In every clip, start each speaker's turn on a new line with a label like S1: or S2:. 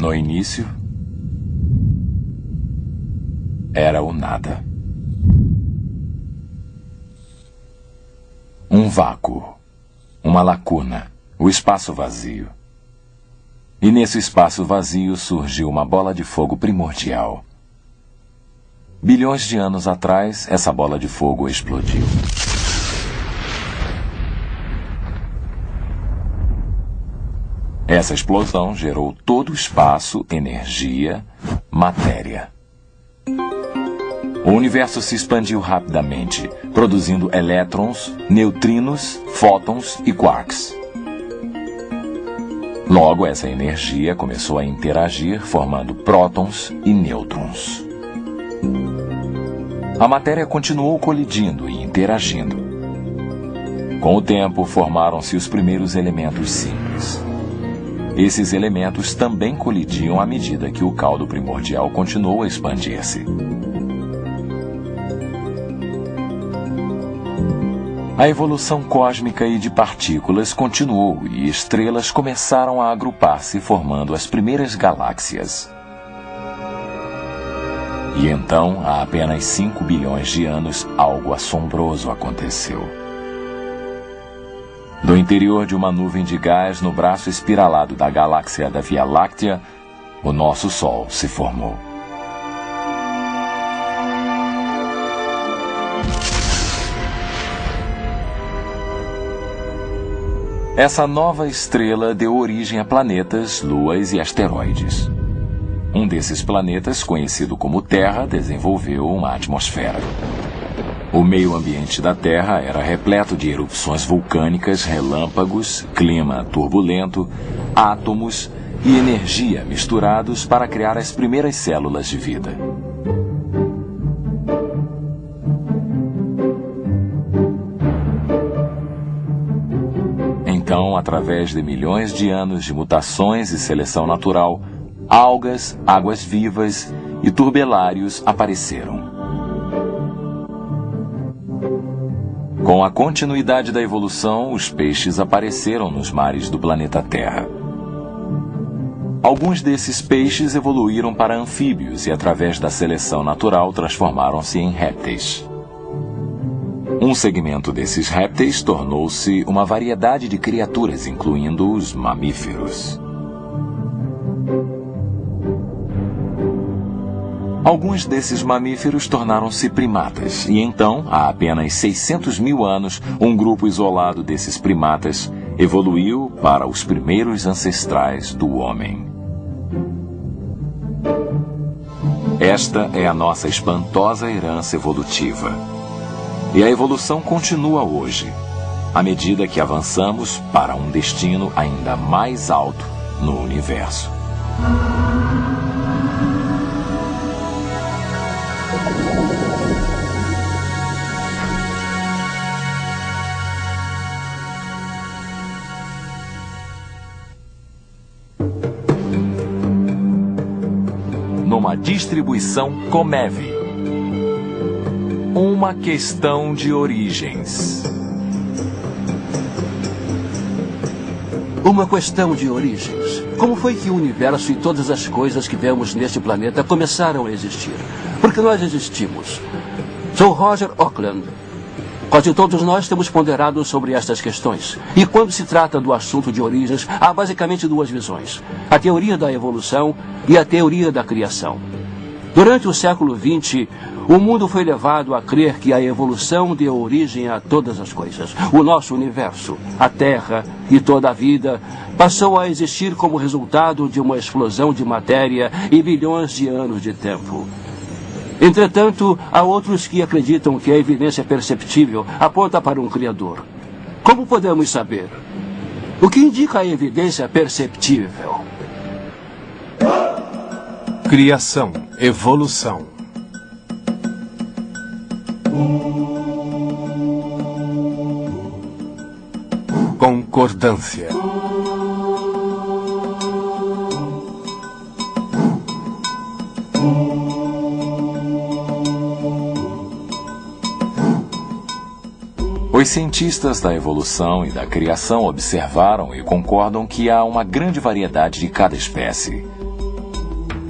S1: No início, era o nada. Um vácuo, uma lacuna, o espaço vazio. E nesse espaço vazio surgiu uma bola de fogo primordial. Bilhões de anos atrás, essa bola de fogo explodiu. Essa explosão gerou todo o espaço, energia, matéria. O universo se expandiu rapidamente, produzindo elétrons, neutrinos, fótons e quarks. Logo, essa energia começou a interagir, formando prótons e nêutrons. A matéria continuou colidindo e interagindo. Com o tempo, formaram-se os primeiros elementos simples. Esses elementos também colidiam à medida que o caldo primordial continuou a expandir-se. A evolução cósmica e de partículas continuou e estrelas começaram a agrupar-se, formando as primeiras galáxias. E então, há apenas 5 bilhões de anos, algo assombroso aconteceu. Do interior de uma nuvem de gás no braço espiralado da galáxia da Via Láctea, o nosso Sol se formou. Essa nova estrela deu origem a planetas, luas e asteroides. Um desses planetas, conhecido como Terra, desenvolveu uma atmosfera. O meio ambiente da Terra era repleto de erupções vulcânicas, relâmpagos, clima turbulento, átomos e energia misturados para criar as primeiras células de vida. Então, através de milhões de anos de mutações e seleção natural, algas, águas vivas e turbelários apareceram. Com a continuidade da evolução, os peixes apareceram nos mares do planeta Terra. Alguns desses peixes evoluíram para anfíbios e, através da seleção natural, transformaram-se em répteis. Um segmento desses répteis tornou-se uma variedade de criaturas, incluindo os mamíferos. Alguns desses mamíferos tornaram-se primatas, e então, há apenas 600 mil anos, um grupo isolado desses primatas evoluiu para os primeiros ancestrais do homem. Esta é a nossa espantosa herança evolutiva. E a evolução continua hoje, à medida que avançamos para um destino ainda mais alto no universo. Numa distribuição Comev. Uma questão de origens.
S2: Uma questão de origens. Como foi que o universo e todas as coisas que vemos neste planeta começaram a existir? Porque nós existimos. Sou Roger Auckland. Quase todos nós temos ponderado sobre estas questões. E quando se trata do assunto de origens, há basicamente duas visões: a teoria da evolução e a teoria da criação. Durante o século XX, o mundo foi levado a crer que a evolução deu origem a todas as coisas. O nosso universo, a Terra e toda a vida passou a existir como resultado de uma explosão de matéria e bilhões de anos de tempo. Entretanto, há outros que acreditam que a evidência perceptível aponta para um Criador. Como podemos saber? O que indica a evidência perceptível?
S3: Criação, evolução. Concordância.
S1: Os cientistas da evolução e da criação observaram e concordam que há uma grande variedade de cada espécie.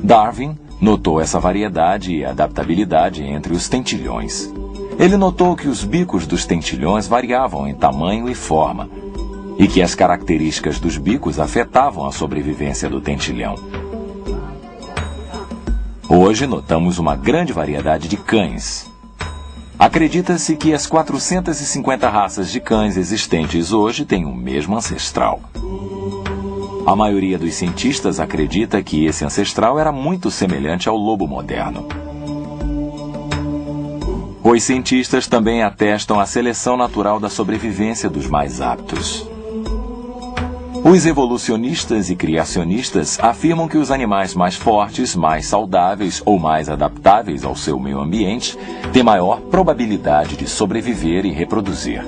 S1: Darwin notou essa variedade e adaptabilidade entre os tentilhões. Ele notou que os bicos dos tentilhões variavam em tamanho e forma, e que as características dos bicos afetavam a sobrevivência do tentilhão. Hoje notamos uma grande variedade de cães. Acredita-se que as 450 raças de cães existentes hoje têm o mesmo ancestral. A maioria dos cientistas acredita que esse ancestral era muito semelhante ao lobo moderno. Os cientistas também atestam a seleção natural da sobrevivência dos mais aptos. Os evolucionistas e criacionistas afirmam que os animais mais fortes, mais saudáveis ou mais adaptáveis ao seu meio ambiente têm maior probabilidade de sobreviver e reproduzir.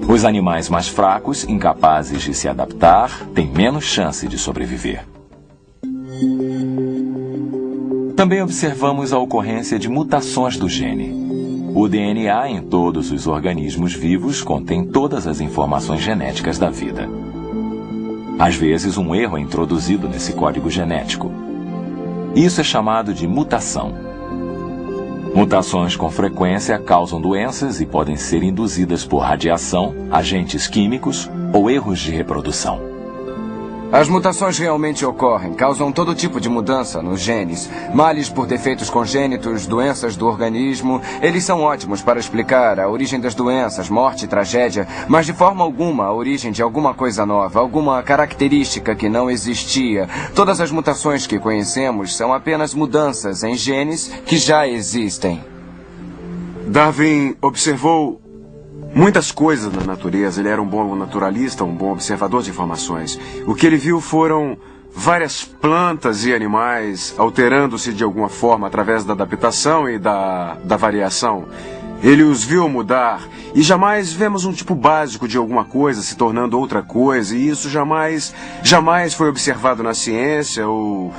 S1: Os animais mais fracos, incapazes de se adaptar, têm menos chance de sobreviver. Também observamos a ocorrência de mutações do gene. O DNA em todos os organismos vivos contém todas as informações genéticas da vida. Às vezes, um erro é introduzido nesse código genético. Isso é chamado de mutação. Mutações com frequência causam doenças e podem ser induzidas por radiação, agentes químicos ou erros de reprodução.
S4: As mutações realmente ocorrem, causam todo tipo de mudança nos genes. Males por defeitos congênitos, doenças do organismo. Eles são ótimos para explicar a origem das doenças, morte e tragédia, mas de forma alguma a origem de alguma coisa nova, alguma característica que não existia. Todas as mutações que conhecemos são apenas mudanças em genes que já existem.
S5: Darwin observou muitas coisas na natureza. Ele era um bom naturalista, um bom observador de informações. O que ele viu foram várias plantas e animais alterando-se de alguma forma através da adaptação e da variação. Ele os viu mudar e jamais vemos um tipo básico de alguma coisa se tornando outra coisa, e isso jamais foi observado na ciência ou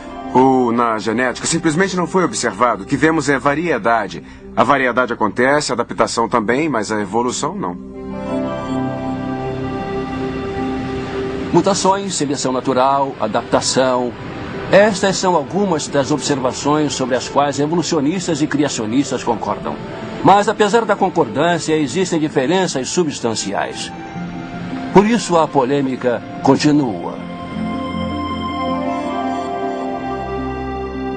S5: na genética. Simplesmente não foi observado. O que vemos é variedade. A variedade acontece, a adaptação também, mas a evolução não.
S2: Mutações, seleção natural, adaptação. Estas são algumas das observações sobre as quais evolucionistas e criacionistas concordam. Mas, apesar da concordância, existem diferenças substanciais. Por isso, a polêmica continua.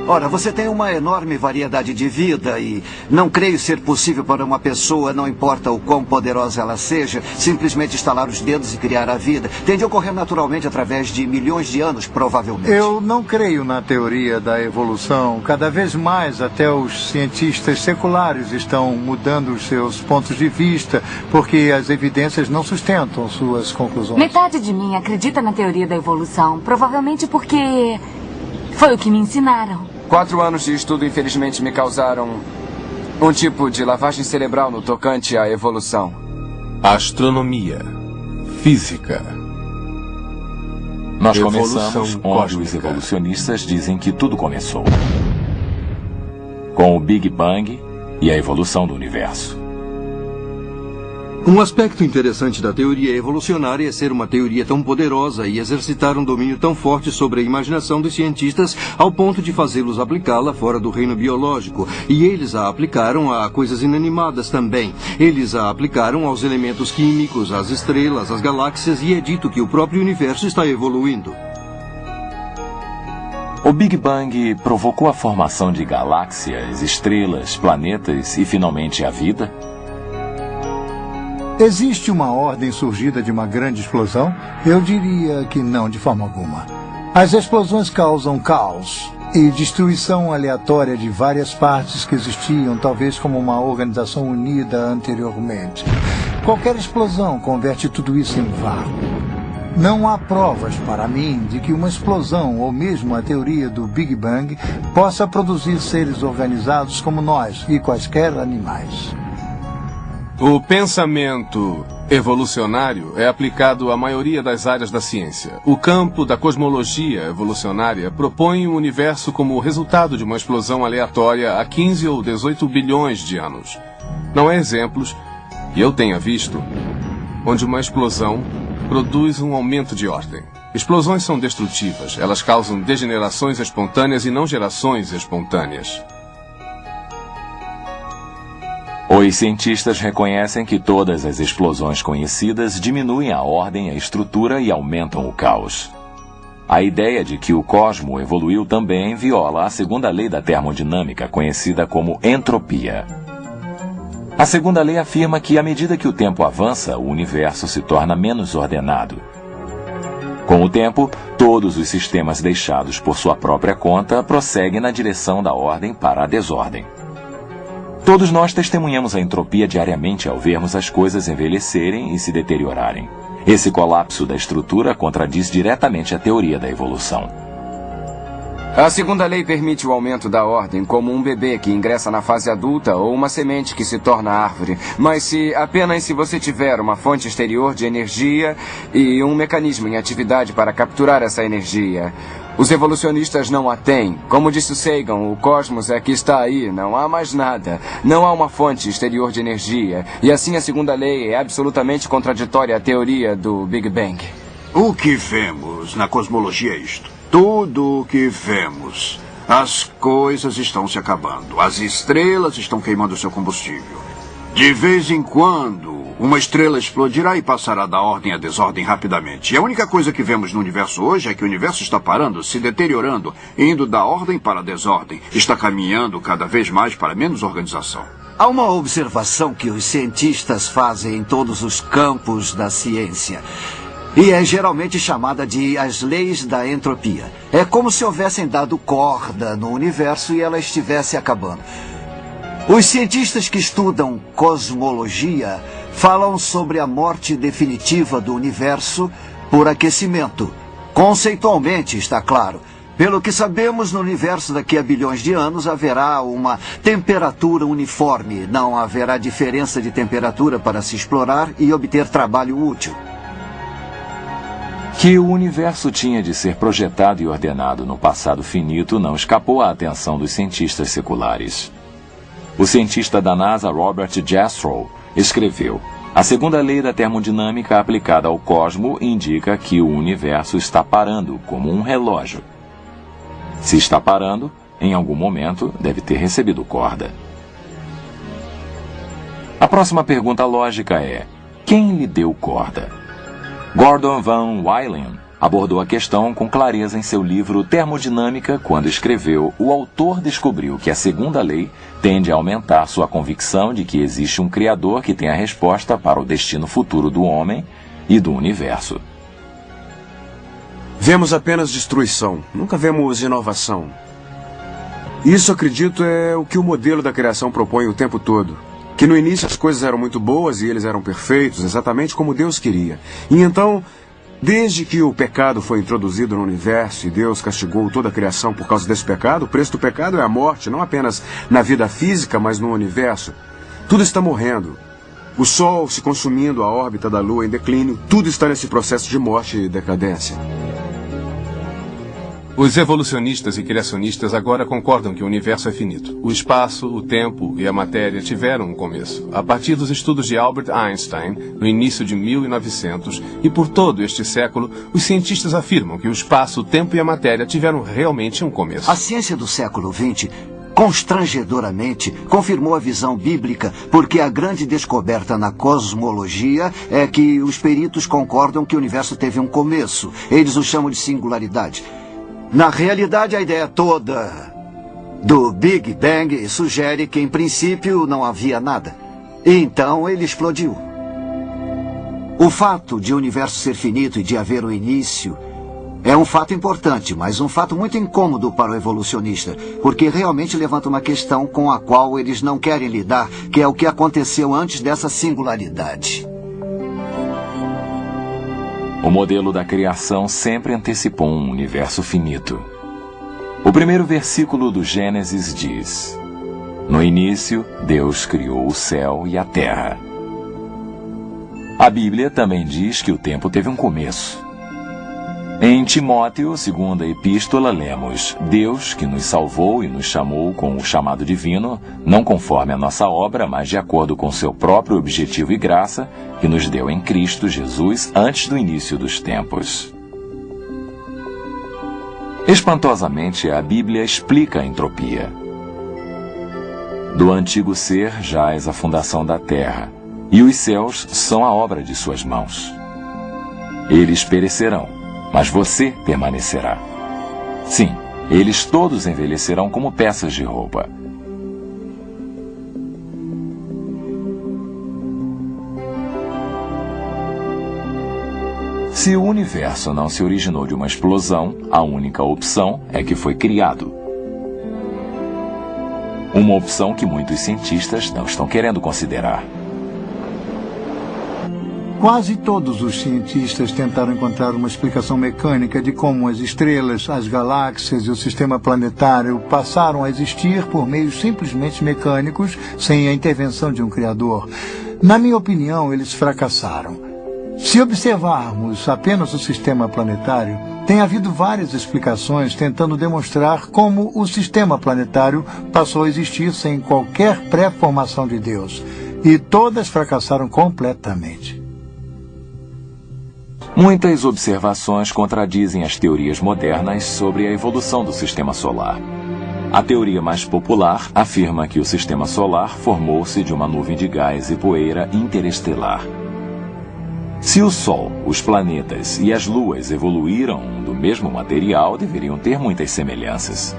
S6: Ora, você tem uma enorme variedade de vida e não creio ser possível para uma pessoa, não importa o quão poderosa ela seja, simplesmente estalar os dedos e criar a vida. Tem de ocorrer naturalmente através de milhões de anos, provavelmente.
S7: Eu não creio na teoria da evolução. Cada vez mais até os cientistas seculares estão mudando os seus pontos de vista porque as evidências não sustentam suas conclusões.
S8: Metade de mim acredita na teoria da evolução, provavelmente porque foi o que me ensinaram.
S4: 4 anos de estudo, infelizmente, me causaram um tipo de lavagem cerebral no tocante à evolução.
S3: Astronomia. Física.
S1: Nós
S3: Evolução
S1: começamos onde
S3: cósmica.
S1: os evolucionistas dizem que tudo começou. Com o Big Bang e a evolução do universo.
S9: Um aspecto interessante da teoria evolucionária é ser uma teoria tão poderosa e exercitar um domínio tão forte sobre a imaginação dos cientistas ao ponto de fazê-los aplicá-la fora do reino biológico. E eles a aplicaram a coisas inanimadas também. Eles a aplicaram aos elementos químicos, às estrelas, às galáxias, e é dito que o próprio universo está evoluindo.
S1: O Big Bang provocou a formação de galáxias, estrelas, planetas e finalmente a vida?
S7: Existe uma ordem surgida de uma grande explosão? Eu diria que não, de forma alguma. As explosões causam caos e destruição aleatória de várias partes que existiam, talvez como uma organização unida anteriormente. Qualquer explosão converte tudo isso em vácuo. Não há provas, para mim, de que uma explosão, ou mesmo a teoria do Big Bang, possa produzir seres organizados como nós e quaisquer animais.
S3: O pensamento evolucionário é aplicado à maioria das áreas da ciência. O campo da cosmologia evolucionária propõe o universo como o resultado de uma explosão aleatória há 15 ou 18 bilhões de anos. Não há exemplos, que eu tenha visto, onde uma explosão produz um aumento de ordem. Explosões são destrutivas. Elas causam degenerações espontâneas e não gerações espontâneas.
S1: Os cientistas reconhecem que todas as explosões conhecidas diminuem a ordem, a estrutura e aumentam o caos. A ideia de que o cosmo evoluiu também viola a segunda lei da termodinâmica, conhecida como entropia. A segunda lei afirma que, à medida que o tempo avança, o universo se torna menos ordenado. Com o tempo, todos os sistemas deixados por sua própria conta prosseguem na direção da ordem para a desordem. Todos nós testemunhamos a entropia diariamente ao vermos as coisas envelhecerem e se deteriorarem. Esse colapso da estrutura contradiz diretamente a teoria da evolução.
S4: A segunda lei permite o aumento da ordem, como um bebê que ingressa na fase adulta ou uma semente que se torna árvore. Mas apenas se você tiver uma fonte exterior de energia e um mecanismo em atividade para capturar essa energia. Os evolucionistas não a têm. Como disse o Sagan, o cosmos é que está aí, não há mais nada. Não há uma fonte exterior de energia. E assim a segunda lei é absolutamente contraditória à teoria do Big Bang.
S10: O que vemos na cosmologia é isto. Tudo o que vemos. As coisas estão se acabando. As estrelas estão queimando seu combustível. De vez em quando, uma estrela explodirá e passará da ordem à desordem rapidamente. E a única coisa que vemos no universo hoje é que o universo está parando, se deteriorando, indo da ordem para a desordem. Está caminhando cada vez mais para menos organização.
S6: Há uma observação que os cientistas fazem em todos os campos da ciência. E é geralmente chamada de as leis da entropia. É como se houvessem dado corda no universo e ela estivesse acabando. Os cientistas que estudam cosmologia falam sobre a morte definitiva do universo por aquecimento. Conceitualmente, está claro. Pelo que sabemos, no universo daqui a bilhões de anos haverá uma temperatura uniforme. Não haverá diferença de temperatura para se explorar e obter trabalho útil.
S1: Que o universo tinha de ser projetado e ordenado no passado finito não escapou à atenção dos cientistas seculares. O cientista da NASA, Robert Jastrow, escreveu: a segunda lei da termodinâmica aplicada ao cosmo indica que o universo está parando, como um relógio. Se está parando, em algum momento deve ter recebido corda. A próxima pergunta lógica é: quem lhe deu corda? Gordon Van Wylen abordou a questão com clareza em seu livro Termodinâmica, quando escreveu: o autor descobriu que a segunda lei tende a aumentar sua convicção de que existe um Criador que tem a resposta para o destino futuro do homem e do universo.
S5: Vemos apenas destruição, nunca vemos inovação. Isso, acredito, é o que o modelo da criação propõe o tempo todo. Que no início as coisas eram muito boas e eles eram perfeitos, exatamente como Deus queria. E então, desde que o pecado foi introduzido no universo e Deus castigou toda a criação por causa desse pecado, o preço do pecado é a morte, não apenas na vida física, mas no universo. Tudo está morrendo. O Sol se consumindo, a órbita da Lua em declínio, tudo está nesse processo de morte e decadência.
S3: Os evolucionistas e criacionistas agora concordam que o universo é finito. O espaço, o tempo e a matéria tiveram um começo. A partir dos estudos de Albert Einstein, no início de 1900, e por todo este século, os cientistas afirmam que o espaço, o tempo e a matéria tiveram realmente um começo.
S6: A ciência do século XX, constrangedoramente, confirmou a visão bíblica, porque a grande descoberta na cosmologia é que os peritos concordam que o universo teve um começo. Eles o chamam de singularidade. Na realidade, a ideia toda do Big Bang sugere que, em princípio, não havia nada. E então ele explodiu. O fato de o universo ser finito e de haver um início é um fato importante, mas um fato muito incômodo para o evolucionista, porque realmente levanta uma questão com a qual eles não querem lidar, que é o que aconteceu antes dessa singularidade.
S1: O modelo da criação sempre antecipou um universo finito. O primeiro versículo do Gênesis diz: no início, Deus criou o céu e a terra. A Bíblia também diz que o tempo teve um começo. Em Timóteo, segunda epístola, lemos: Deus, que nos salvou e nos chamou com o chamado divino, não conforme a nossa obra, mas de acordo com seu próprio objetivo e graça, que nos deu em Cristo Jesus antes do início dos tempos. Espantosamente, a Bíblia explica a entropia. Do antigo ser jaz a fundação da terra, e os céus são a obra de suas mãos. Eles perecerão, mas você permanecerá. Sim, eles todos envelhecerão como peças de roupa. Se o universo não se originou de uma explosão, a única opção é que foi criado. Uma opção que muitos cientistas não estão querendo considerar.
S7: Quase todos os cientistas tentaram encontrar uma explicação mecânica de como as estrelas, as galáxias e o sistema planetário passaram a existir por meios simplesmente mecânicos, sem a intervenção de um criador. Na minha opinião, eles fracassaram. Se observarmos apenas o sistema planetário, tem havido várias explicações tentando demonstrar como o sistema planetário passou a existir sem qualquer pré-formação de Deus. E todas fracassaram completamente.
S1: Muitas observações contradizem as teorias modernas sobre a evolução do sistema solar. A teoria mais popular afirma que o sistema solar formou-se de uma nuvem de gás e poeira interestelar. Se o Sol, os planetas e as luas evoluíram do mesmo material, deveriam ter muitas semelhanças.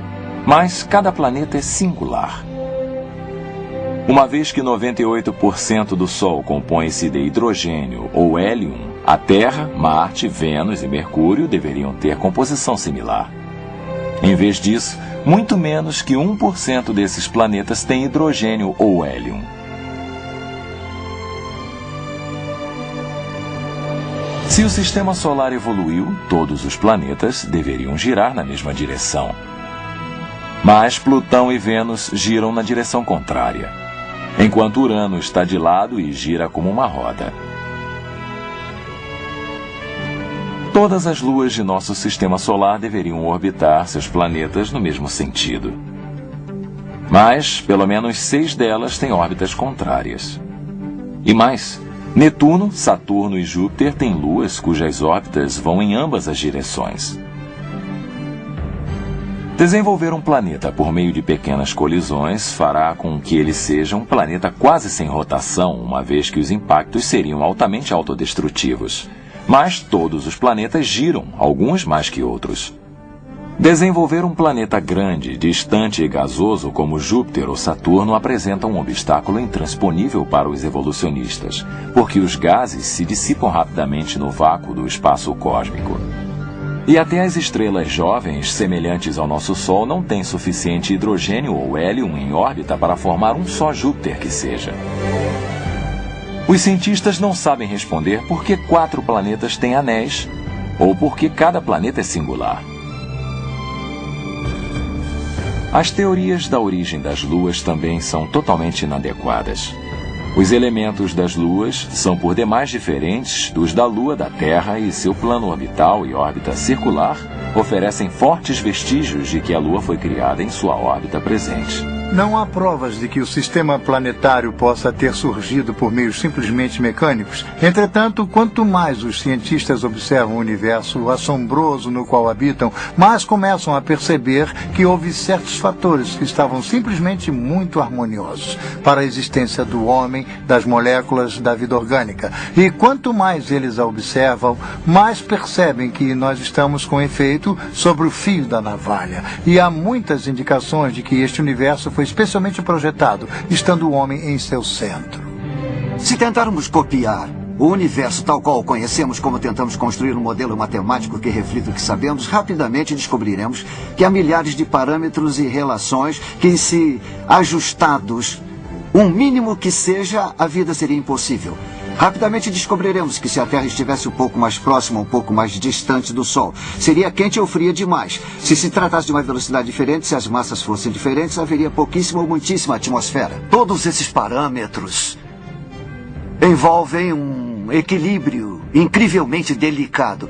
S1: Mas cada planeta é singular. Uma vez que 98% do Sol compõe-se de hidrogênio ou hélio, a Terra, Marte, Vênus e Mercúrio deveriam ter composição similar. Em vez disso, muito menos que 1% desses planetas tem hidrogênio ou hélio. Se o sistema solar evoluiu, todos os planetas deveriam girar na mesma direção. Mas Plutão e Vênus giram na direção contrária, enquanto Urano está de lado e gira como uma roda. Todas as luas de nosso sistema solar deveriam orbitar seus planetas no mesmo sentido. Mas, pelo menos 6 delas têm órbitas contrárias. E mais, Netuno, Saturno e Júpiter têm luas cujas órbitas vão em ambas as direções. Desenvolver um planeta por meio de pequenas colisões fará com que ele seja um planeta quase sem rotação, uma vez que os impactos seriam altamente autodestrutivos. Mas todos os planetas giram, alguns mais que outros. Desenvolver um planeta grande, distante e gasoso como Júpiter ou Saturno apresenta um obstáculo intransponível para os evolucionistas, porque os gases se dissipam rapidamente no vácuo do espaço cósmico. E até as estrelas jovens, semelhantes ao nosso Sol, não têm suficiente hidrogênio ou hélio em órbita para formar um só Júpiter que seja. Os cientistas não sabem responder por que 4 planetas têm anéis, ou por que cada planeta é singular. As teorias da origem das luas também são totalmente inadequadas. Os elementos das luas são por demais diferentes dos da Lua da Terra e seu plano orbital e órbita circular oferecem fortes vestígios de que a Lua foi criada em sua órbita presente.
S7: Não há provas de que o sistema planetário possa ter surgido por meios simplesmente mecânicos. Entretanto, quanto mais os cientistas observam o universo assombroso no qual habitam, mais começam a perceber que houve certos fatores que estavam simplesmente muito harmoniosos para a existência do homem, das moléculas, da vida orgânica. E quanto mais eles a observam, mais percebem que nós estamos com efeito sobre o fio da navalha. E há muitas indicações de que este universo foi especialmente projetado, estando o homem em seu centro.
S6: Se tentarmos copiar o universo tal qual o conhecemos, como tentamos construir um modelo matemático que reflita o que sabemos, rapidamente descobriremos que há milhares de parâmetros e relações que, se ajustados, um mínimo que seja, a vida seria impossível. Rapidamente descobriremos que se a Terra estivesse um pouco mais próxima, um pouco mais distante do Sol, seria quente ou fria demais. Se tratasse de uma velocidade diferente, se as massas fossem diferentes, haveria pouquíssima ou muitíssima atmosfera. Todos esses parâmetros envolvem um equilíbrio incrivelmente delicado.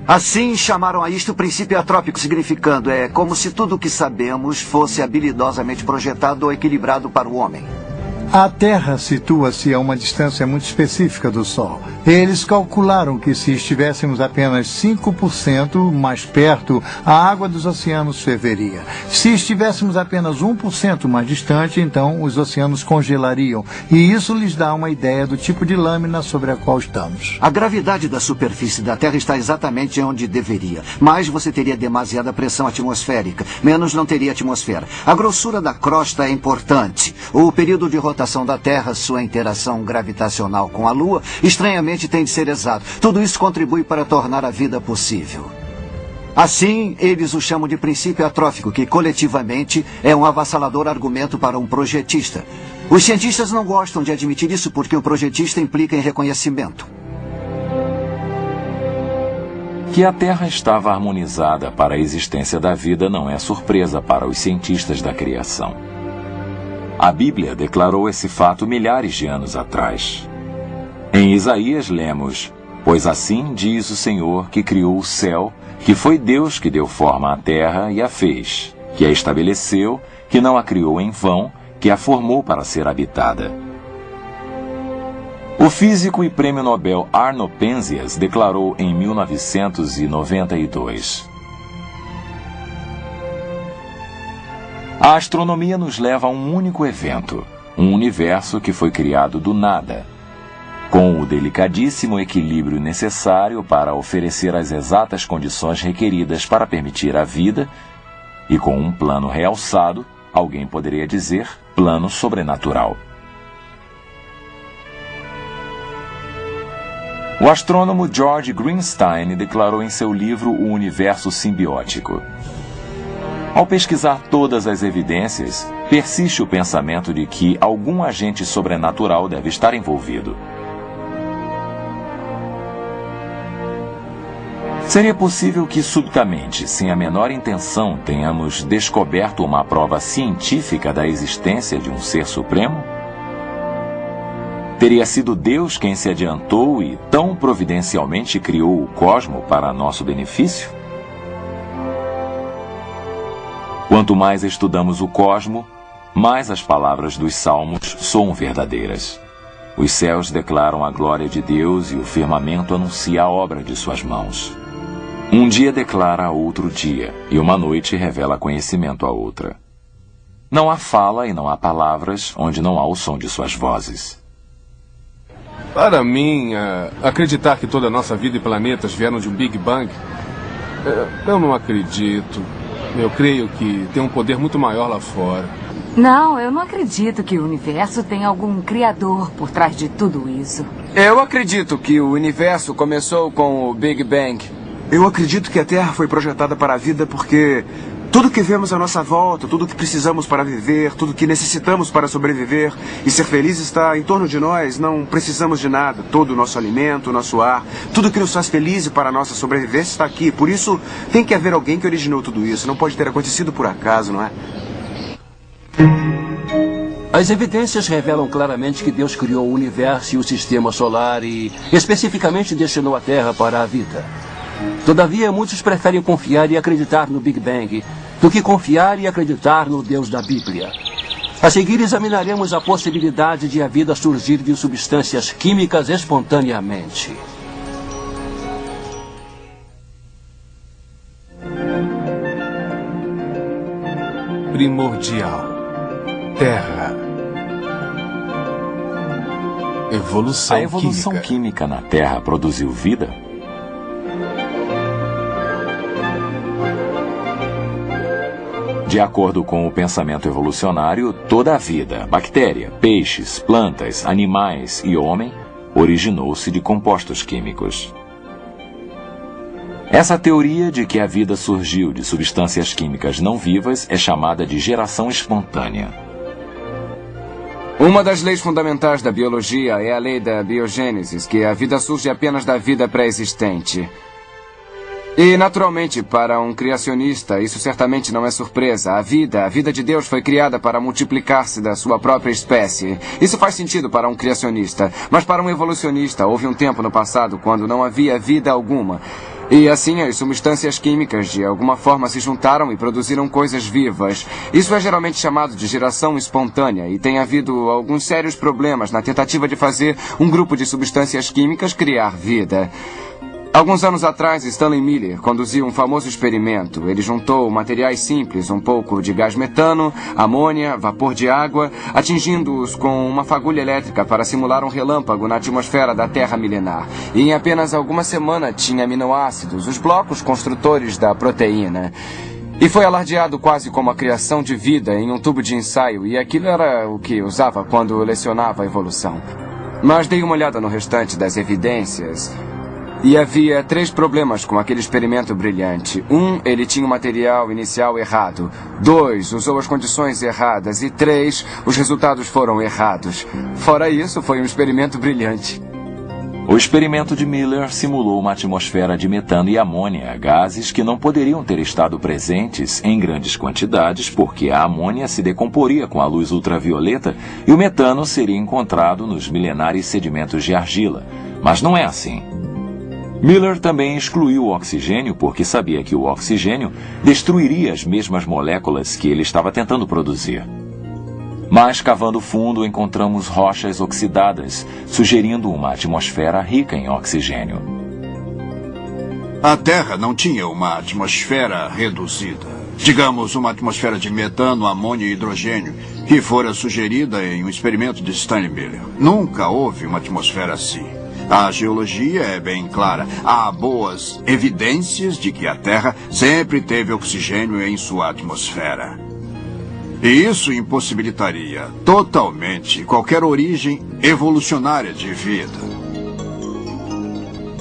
S6: Assim chamaram a isto o princípio atrópico, significando como se tudo o que sabemos fosse habilidosamente projetado ou equilibrado para o homem.
S7: A Terra situa-se a uma distância muito específica do Sol. Eles calcularam que se estivéssemos apenas 5% mais perto, a água dos oceanos ferveria. Se estivéssemos apenas 1% mais distante, então os oceanos congelariam. E isso lhes dá uma ideia do tipo de lâmina sobre a qual estamos.
S6: A gravidade da superfície da Terra está exatamente onde deveria. Mais você teria demasiada pressão atmosférica, menos não teria atmosfera. A grossura da crosta é importante. O período de rotação da Terra, sua interação gravitacional com a Lua, estranhamente tem de ser exato. Tudo isso contribui para tornar a vida possível. Assim, eles o chamam de princípio atrófico, que coletivamente é um avassalador argumento para um projetista. Os cientistas não gostam de admitir isso porque um projetista implica em reconhecimento.
S1: Que a Terra estava harmonizada para a existência da vida não é surpresa para os cientistas da criação. A Bíblia declarou esse fato milhares de anos atrás. Em Isaías lemos: "Pois assim diz o Senhor que criou o céu, que foi Deus que deu forma à terra e a fez, que a estabeleceu, que não a criou em vão, que a formou para ser habitada." O físico e prêmio Nobel Arno Penzias declarou em 1992: "A astronomia nos leva a um único evento, um universo que foi criado do nada, com o delicadíssimo equilíbrio necessário para oferecer as exatas condições requeridas para permitir a vida, e com um plano realçado, alguém poderia dizer, plano sobrenatural." O astrônomo George Greenstein declarou em seu livro O Universo Simbiótico: "Ao pesquisar todas as evidências, persiste o pensamento de que algum agente sobrenatural deve estar envolvido. Seria possível que subitamente, sem a menor intenção, tenhamos descoberto uma prova científica da existência de um ser supremo? Teria sido Deus quem se adiantou e tão providencialmente criou o cosmo para nosso benefício? Quanto mais estudamos o cosmo, mais as palavras dos salmos soam verdadeiras. Os céus declaram a glória de Deus e o firmamento anuncia a obra de suas mãos. Um dia declara a outro dia, e uma noite revela conhecimento a outra. Não há fala e não há palavras onde não há o som de suas vozes."
S3: Para mim, acreditar que toda a nossa vida e planetas vieram de um Big Bang, eu não acredito. Eu creio que tem um poder muito maior lá fora.
S8: Não, eu não acredito que o universo tenha algum criador por trás de tudo isso.
S4: Eu acredito que o universo começou com o Big Bang.
S5: Eu acredito que a Terra foi projetada para a vida porque tudo que vemos à nossa volta, tudo que precisamos para viver, tudo que necessitamos para sobreviver e ser feliz está em torno de nós. Não precisamos de nada. Todo o nosso alimento, o nosso ar, tudo que nos faz felizes para a nossa sobrevivência está aqui. Por isso, tem que haver alguém que originou tudo isso. Não pode ter acontecido por acaso, não é?
S2: As evidências revelam claramente que Deus criou o universo e o sistema solar e, especificamente, destinou a Terra para a vida. Todavia, muitos preferem confiar e acreditar no Big Bang do que confiar e acreditar no Deus da Bíblia. A seguir, examinaremos a possibilidade de a vida surgir de substâncias químicas espontaneamente.
S3: Primordial. Terra. Evolução
S1: A evolução química na Terra produziu vida? De acordo com o pensamento evolucionário, toda a vida, bactéria, peixes, plantas, animais e homem, originou-se de compostos químicos. Essa teoria de que a vida surgiu de substâncias químicas não vivas é chamada de geração espontânea.
S4: Uma das leis fundamentais da biologia é a lei da biogênese, que a vida surge apenas da vida pré-existente. E, naturalmente, para um criacionista, isso certamente não é surpresa. A vida de Deus foi criada para multiplicar-se da sua própria espécie. Isso faz sentido para um criacionista. Mas para um evolucionista, houve um tempo no passado quando não havia vida alguma. E assim as substâncias químicas de alguma forma se juntaram e produziram coisas vivas. Isso é geralmente chamado de geração espontânea e tem havido alguns sérios problemas na tentativa de fazer um grupo de substâncias químicas criar vida. Alguns anos atrás, Stanley Miller conduziu um famoso experimento. Ele juntou materiais simples, um pouco de gás metano, amônia, vapor de água, atingindo-os com uma fagulha elétrica para simular um relâmpago na atmosfera da Terra milenar. E em apenas algumas semanas tinha aminoácidos, os blocos construtores da proteína. E foi alardeado quase como a criação de vida em um tubo de ensaio, e aquilo era o que usava quando lecionava a evolução. Mas dei uma olhada no restante das evidências. E havia 3 problemas com aquele experimento brilhante. 1, ele tinha o material inicial errado. 2, usou as condições erradas. E 3, os resultados foram errados. Fora isso, foi um experimento brilhante.
S1: O experimento de Miller simulou uma atmosfera de metano e amônia, gases que não poderiam ter estado presentes em grandes quantidades, porque a amônia se decomporia com a luz ultravioleta e o metano seria encontrado nos milenares sedimentos de argila. Mas não é assim. Miller também excluiu o oxigênio porque sabia que o oxigênio destruiria as mesmas moléculas que ele estava tentando produzir. Mas, cavando fundo, encontramos rochas oxidadas, sugerindo uma atmosfera rica em oxigênio.
S10: A Terra não tinha uma atmosfera reduzida. Digamos, uma atmosfera de metano, amônia e hidrogênio, que fora sugerida em um experimento de Stanley Miller. Nunca houve uma atmosfera assim. A geologia é bem clara. Há boas evidências de que a Terra sempre teve oxigênio em sua atmosfera. E isso impossibilitaria totalmente qualquer origem evolucionária de vida.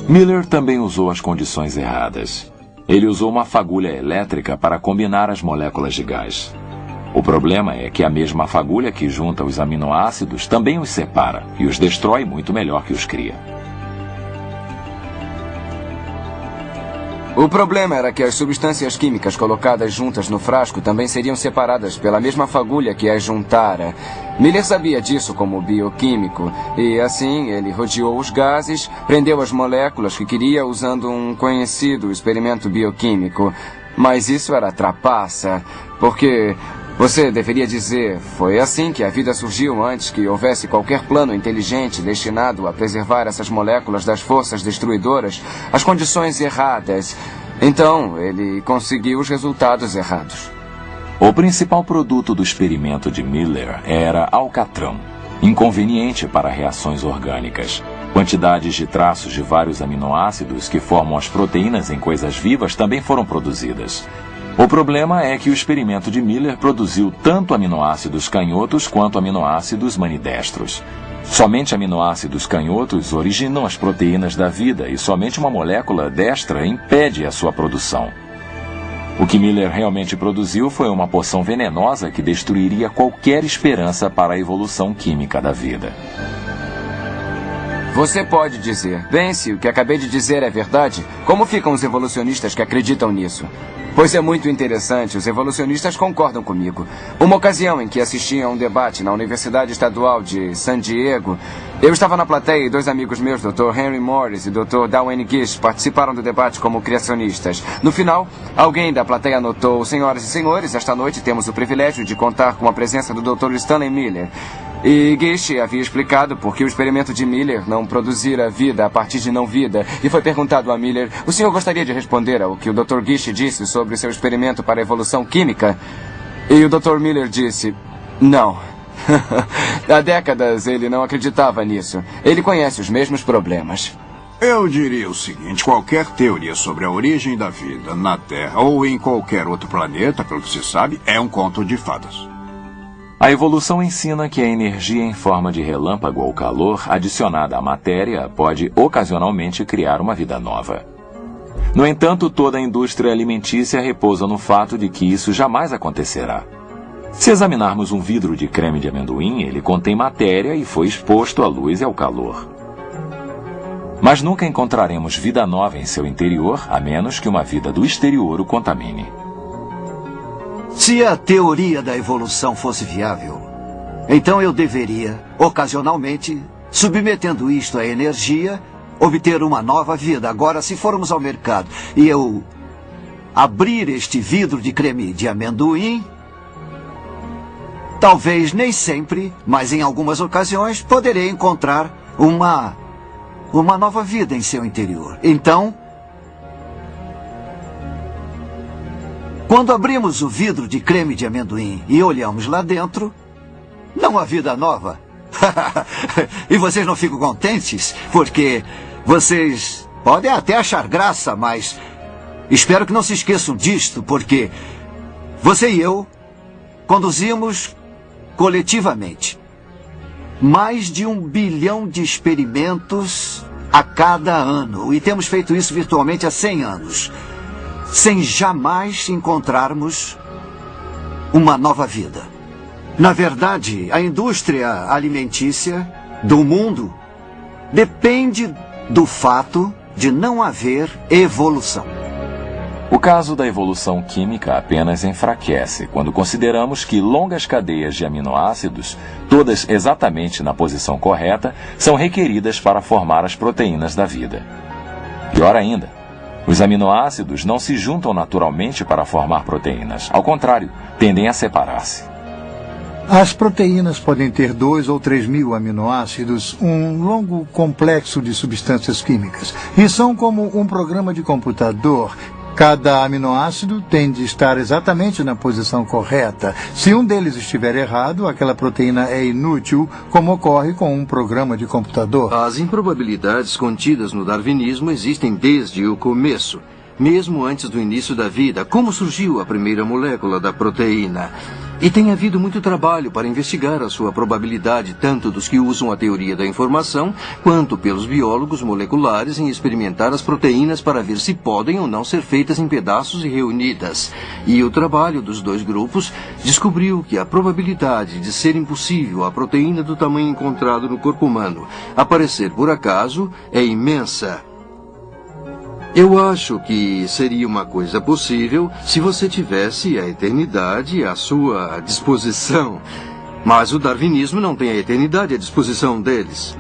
S1: Miller também usou as condições erradas. Ele usou uma fagulha elétrica para combinar as moléculas de gás. O problema é que a mesma fagulha que junta os aminoácidos também os separa e os destrói muito melhor que os cria.
S4: O problema era que as substâncias químicas colocadas juntas no frasco também seriam separadas pela mesma fagulha que as juntara. Miller sabia disso como bioquímico, e assim ele rodeou os gases, prendeu as moléculas que queria usando um conhecido experimento bioquímico. Mas isso era trapaça, porque... Você deveria dizer, foi assim que a vida surgiu antes que houvesse qualquer plano inteligente destinado a preservar essas moléculas das forças destruidoras, as condições erradas. Então, ele conseguiu os resultados errados.
S1: O principal produto do experimento de Miller era alcatrão, inconveniente para reações orgânicas. Quantidades de traços de vários aminoácidos que formam as proteínas em coisas vivas também foram produzidas. O problema é que o experimento de Miller produziu tanto aminoácidos canhotos quanto aminoácidos manidestros. Somente aminoácidos canhotos originam as proteínas da vida e somente uma molécula destra impede a sua produção. O que Miller realmente produziu foi uma poção venenosa que destruiria qualquer esperança para a evolução química da vida.
S4: Você pode dizer, bem, se o que acabei de dizer é verdade, como ficam os evolucionistas que acreditam nisso? Pois é muito interessante, os evolucionistas concordam comigo. Uma ocasião em que assisti a um debate na Universidade Estadual de San Diego, eu estava na plateia e 2 amigos meus, Dr. Henry Morris e Dr. Dwayne Gish, participaram do debate como criacionistas. No final, alguém da plateia anotou, senhoras e senhores, esta noite temos o privilégio de contar com a presença do Dr. Stanley Miller. E Gish havia explicado por que o experimento de Miller não produzira vida a partir de não-vida. E foi perguntado a Miller, o senhor gostaria de responder ao que o Dr. Gish disse sobre seu experimento para a evolução química? E o Dr. Miller disse, não. Há décadas ele não acreditava nisso. Ele conhece os mesmos problemas.
S10: Eu diria o seguinte, qualquer teoria sobre a origem da vida na Terra ou em qualquer outro planeta, pelo que se sabe, é um conto de fadas.
S1: A evolução ensina que a energia em forma de relâmpago ou calor adicionada à matéria pode ocasionalmente criar uma vida nova. No entanto, toda a indústria alimentícia repousa no fato de que isso jamais acontecerá. Se examinarmos um vidro de creme de amendoim, ele contém matéria e foi exposto à luz e ao calor. Mas nunca encontraremos vida nova em seu interior, a menos que uma vida do exterior o contamine.
S6: Se a teoria da evolução fosse viável, então eu deveria, ocasionalmente, submetendo isto à energia, obter uma nova vida. Agora, se formos ao mercado e eu abrir este vidro de creme de amendoim, talvez nem sempre, mas em algumas ocasiões, poderei encontrar uma nova vida em seu interior. Então, quando abrimos o vidro de creme de amendoim e olhamos lá dentro, não há vida nova. E vocês não ficam contentes? Porque vocês podem até achar graça, mas espero que não se esqueçam disto, porque você e eu conduzimos coletivamente mais de 1 bilhão de experimentos a cada ano. E temos feito isso virtualmente há 100 anos, sem jamais encontrarmos uma nova vida. Na verdade, a indústria alimentícia do mundo depende do fato de não haver evolução.
S1: O caso da evolução química apenas enfraquece quando consideramos que longas cadeias de aminoácidos, todas exatamente na posição correta, são requeridas para formar as proteínas da vida. Pior ainda, os aminoácidos não se juntam naturalmente para formar proteínas. Ao contrário, tendem a separar-se.
S7: As proteínas podem ter 2 ou 3 mil aminoácidos, um longo complexo de substâncias químicas, e são como um programa de computador. Cada aminoácido tem de estar exatamente na posição correta. Se um deles estiver errado, aquela proteína é inútil, como ocorre com um programa de computador.
S9: As improbabilidades contidas no darwinismo existem desde o começo. Mesmo antes do início da vida, como surgiu a primeira molécula da proteína? E tem havido muito trabalho para investigar a sua probabilidade, tanto dos que usam a teoria da informação, quanto pelos biólogos moleculares em experimentar as proteínas para ver se podem ou não ser feitas em pedaços e reunidas. E o trabalho dos dois grupos descobriu que a probabilidade de ser impossível a proteína do tamanho encontrado no corpo humano aparecer por acaso é imensa. Eu acho que seria uma coisa possível se você tivesse a eternidade à sua disposição. Mas o darwinismo não tem a eternidade à disposição deles.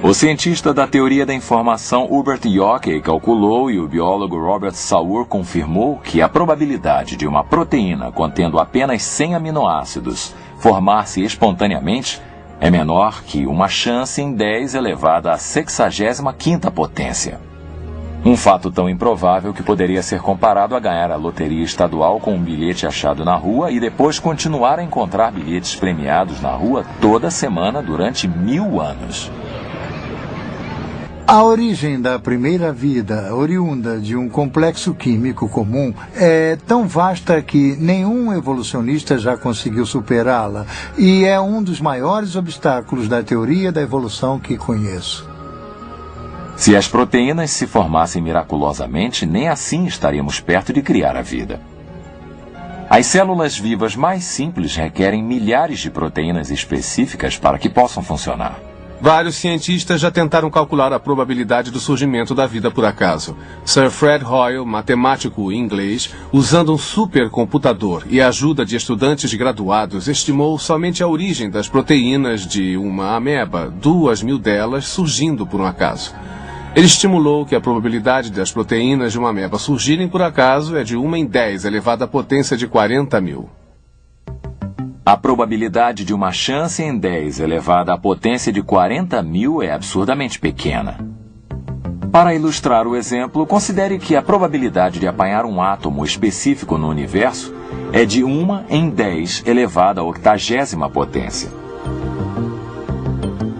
S1: O cientista da teoria da informação Hubert Yockey calculou e o biólogo Robert Sauer confirmou que a probabilidade de uma proteína contendo apenas 100 aminoácidos formar-se espontaneamente é menor que uma chance em 10 elevada à 65ª potência. Um fato tão improvável que poderia ser comparado a ganhar a loteria estadual com um bilhete achado na rua e depois continuar a encontrar bilhetes premiados na rua toda semana durante 1000 anos.
S7: A origem da primeira vida, oriunda de um complexo químico comum, é tão vasta que nenhum evolucionista já conseguiu superá-la e é um dos maiores obstáculos da teoria da evolução que conheço.
S1: Se as proteínas se formassem miraculosamente, nem assim estaríamos perto de criar a vida. As células vivas mais simples requerem milhares de proteínas específicas para que possam funcionar.
S3: Vários cientistas já tentaram calcular a probabilidade do surgimento da vida por acaso. Sir Fred Hoyle, matemático inglês, usando um supercomputador e a ajuda de estudantes graduados, estimou somente a origem das proteínas de uma ameba, 2.000 delas surgindo por um acaso. Ele estimulou que a probabilidade das proteínas de uma ameba surgirem por acaso é de 1 em 10 elevada à potência de 40.000.
S1: A probabilidade de uma chance em 10 elevada à potência de 40.000 é absurdamente pequena. Para ilustrar o exemplo, considere que a probabilidade de apanhar um átomo específico no universo é de 1 em 10 elevada à 80ª potência.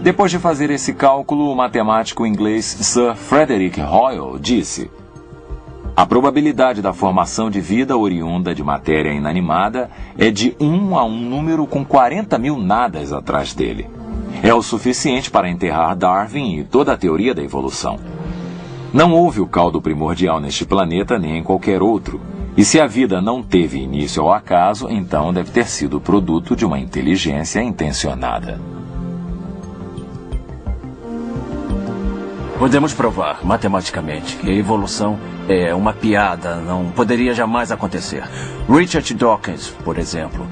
S1: Depois de fazer esse cálculo, o matemático inglês Sir Frederick Hoyle disse: a probabilidade da formação de vida oriunda de matéria inanimada é de 1 a um número com 40.000 nadas atrás dele. É o suficiente para enterrar Darwin e toda a teoria da evolução. Não houve o caldo primordial neste planeta nem em qualquer outro. E se a vida não teve início ao acaso, então deve ter sido produto de uma inteligência intencionada.
S2: Podemos provar, matematicamente, que a evolução é uma piada, não poderia jamais acontecer. Richard Dawkins, por exemplo,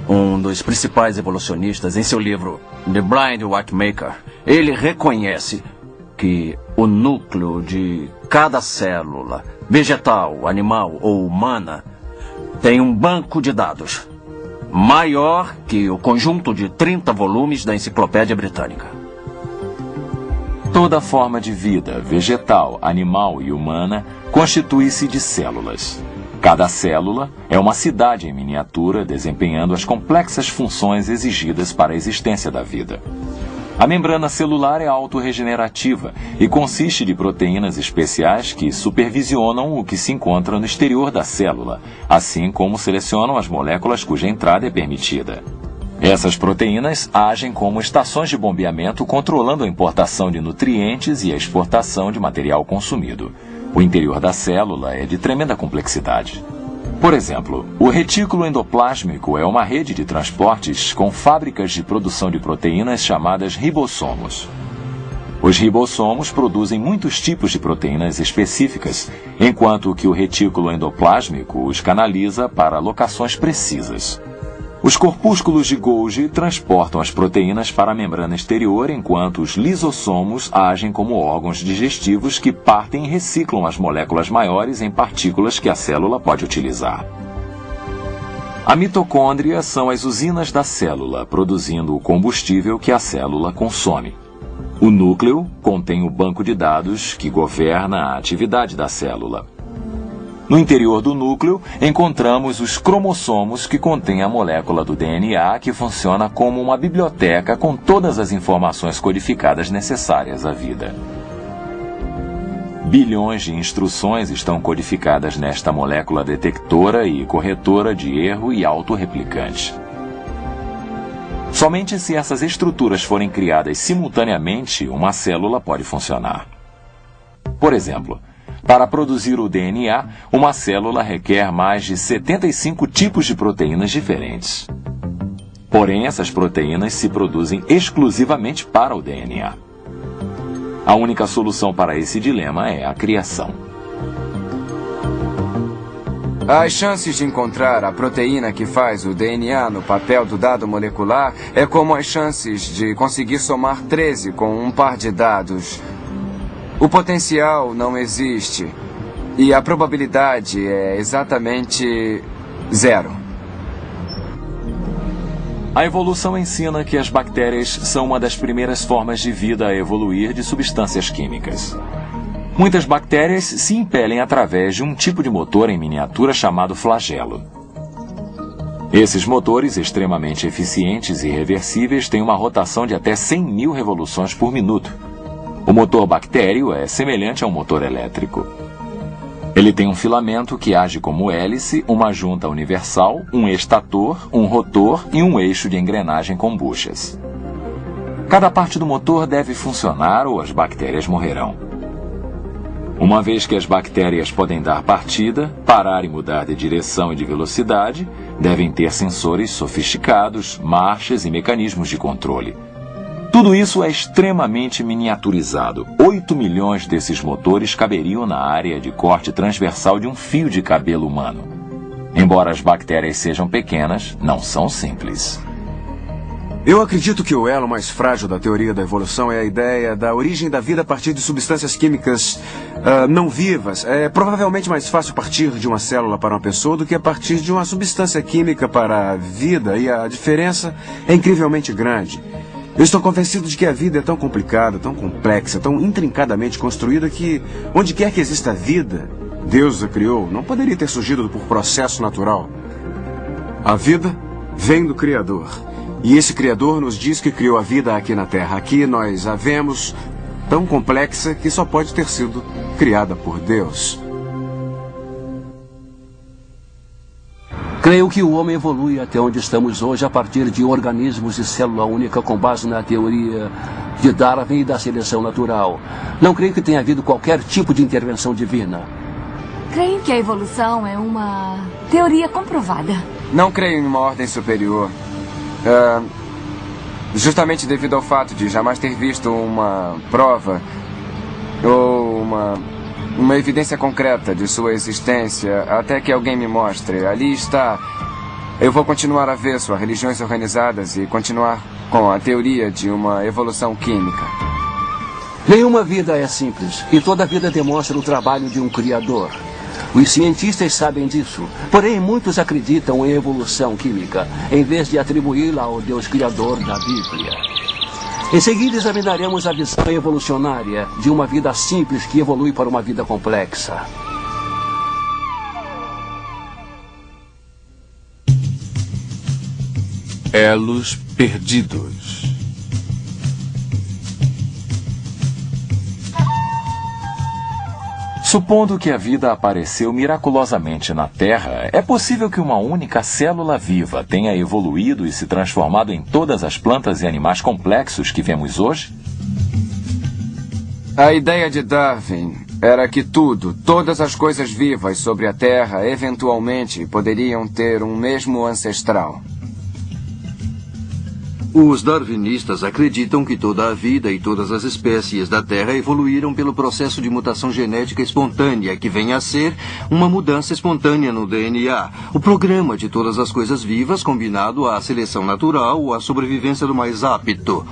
S2: um dos principais evolucionistas, em seu livro The Blind Watchmaker, ele reconhece que
S11: que o núcleo de cada célula, vegetal, animal ou humana, tem um banco de dados maior que o conjunto de 30 volumes da Enciclopédia Britânica.
S1: Toda forma de vida, vegetal, animal e humana, constitui-se de células. Cada célula é uma cidade em miniatura desempenhando as complexas funções exigidas para a existência da vida. A membrana celular é autorregenerativa e consiste de proteínas especiais que supervisionam o que se encontra no exterior da célula, assim como selecionam as moléculas cuja entrada é permitida. Essas proteínas agem como estações de bombeamento, controlando a importação de nutrientes e a exportação de material consumido. O interior da célula é de tremenda complexidade. Por exemplo, o retículo endoplásmico é uma rede de transportes com fábricas de produção de proteínas chamadas ribossomos. Os ribossomos produzem muitos tipos de proteínas específicas, enquanto que o retículo endoplásmico os canaliza para locações precisas. Os corpúsculos de Golgi transportam as proteínas para a membrana exterior, enquanto os lisossomos agem como órgãos digestivos que partem e reciclam as moléculas maiores em partículas que a célula pode utilizar. A mitocôndria são as usinas da célula, produzindo o combustível que a célula consome. O núcleo contém o banco de dados que governa a atividade da célula. No interior do núcleo, encontramos os cromossomos, que contêm a molécula do DNA, que funciona como uma biblioteca com todas as informações codificadas necessárias à vida. Bilhões de instruções estão codificadas nesta molécula detectora e corretora de erro e autorreplicante. Somente se essas estruturas forem criadas simultaneamente, uma célula pode funcionar. Por exemplo, para produzir o DNA, uma célula requer mais de 75 tipos de proteínas diferentes. Porém, essas proteínas se produzem exclusivamente para o DNA. A única solução para esse dilema é a criação.
S4: As chances de encontrar a proteína que faz o DNA no papel do dado molecular é como as chances de conseguir somar 13 com um par de dados. O potencial não existe e a probabilidade é exatamente 0.
S1: A evolução ensina que as bactérias são uma das primeiras formas de vida a evoluir de substâncias químicas. Muitas bactérias se impelem através de um tipo de motor em miniatura chamado flagelo. Esses motores extremamente eficientes e reversíveis têm uma rotação de até 100.000 revoluções por minuto. O motor bactério é semelhante a um motor elétrico. Ele tem um filamento que age como hélice, uma junta universal, um estator, um rotor e um eixo de engrenagem com buchas. Cada parte do motor deve funcionar ou as bactérias morrerão. Uma vez que as bactérias podem dar partida, parar e mudar de direção e de velocidade, devem ter sensores sofisticados, marchas e mecanismos de controle. Tudo isso é extremamente miniaturizado. 8 milhões desses motores caberiam na área de corte transversal de um fio de cabelo humano. Embora as bactérias sejam pequenas, não são simples.
S5: Eu acredito que o elo mais frágil da teoria da evolução é a ideia da origem da vida a partir de substâncias químicas não vivas. É provavelmente mais fácil partir de uma célula para uma pessoa do que a partir de uma substância química para a vida, e a diferença é incrivelmente grande. Eu estou convencido de que a vida é tão complicada, tão complexa, tão intrincadamente construída que, onde quer que exista vida, Deus a criou, não poderia ter surgido por processo natural. A vida vem do Criador. E esse Criador nos diz que criou a vida aqui na Terra. Aqui nós a vemos tão complexa que só pode ter sido criada por Deus.
S2: Creio que o homem evolui até onde estamos hoje a partir de organismos de célula única com base na teoria de Darwin e da seleção natural. Não creio que tenha havido qualquer tipo de intervenção divina.
S8: Creio que a evolução é uma teoria comprovada.
S4: Não creio em uma ordem superior. Justamente devido ao fato de jamais ter visto uma prova ou uma evidência concreta de sua existência, até que alguém me mostre. Ali está. Eu vou continuar a ver suas religiões organizadas e continuar com a teoria de uma evolução química.
S2: Nenhuma vida é simples, e toda vida demonstra o trabalho de um criador. Os cientistas sabem disso, porém muitos acreditam em evolução química, em vez de atribuí-la ao Deus Criador da Bíblia. Em seguida, examinaremos a visão evolucionária de uma vida simples que evolui para uma vida complexa.
S3: Elos perdidos.
S1: Supondo que a vida apareceu miraculosamente na Terra, é possível que uma única célula viva tenha evoluído e se transformado em todas as plantas e animais complexos que vemos hoje?
S4: A ideia de Darwin era que todas as coisas vivas sobre a Terra, eventualmente poderiam ter um mesmo ancestral.
S9: Os darwinistas acreditam que toda a vida e todas as espécies da Terra evoluíram pelo processo de mutação genética espontânea, que vem a ser uma mudança espontânea no DNA, o programa de todas as coisas vivas combinado à seleção natural ou à sobrevivência do mais apto.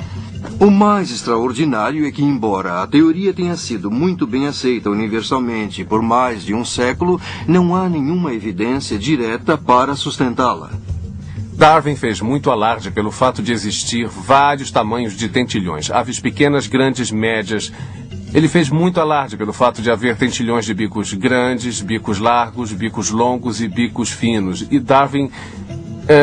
S9: O mais extraordinário é que, embora a teoria tenha sido muito bem aceita universalmente por mais de um século, não há nenhuma evidência direta para sustentá-la.
S3: Darwin fez muito alarde pelo fato de existir vários tamanhos de tentilhões, aves pequenas, grandes, médias. Ele fez muito alarde pelo fato de haver tentilhões de bicos grandes, bicos largos, bicos longos e bicos finos. E Darwin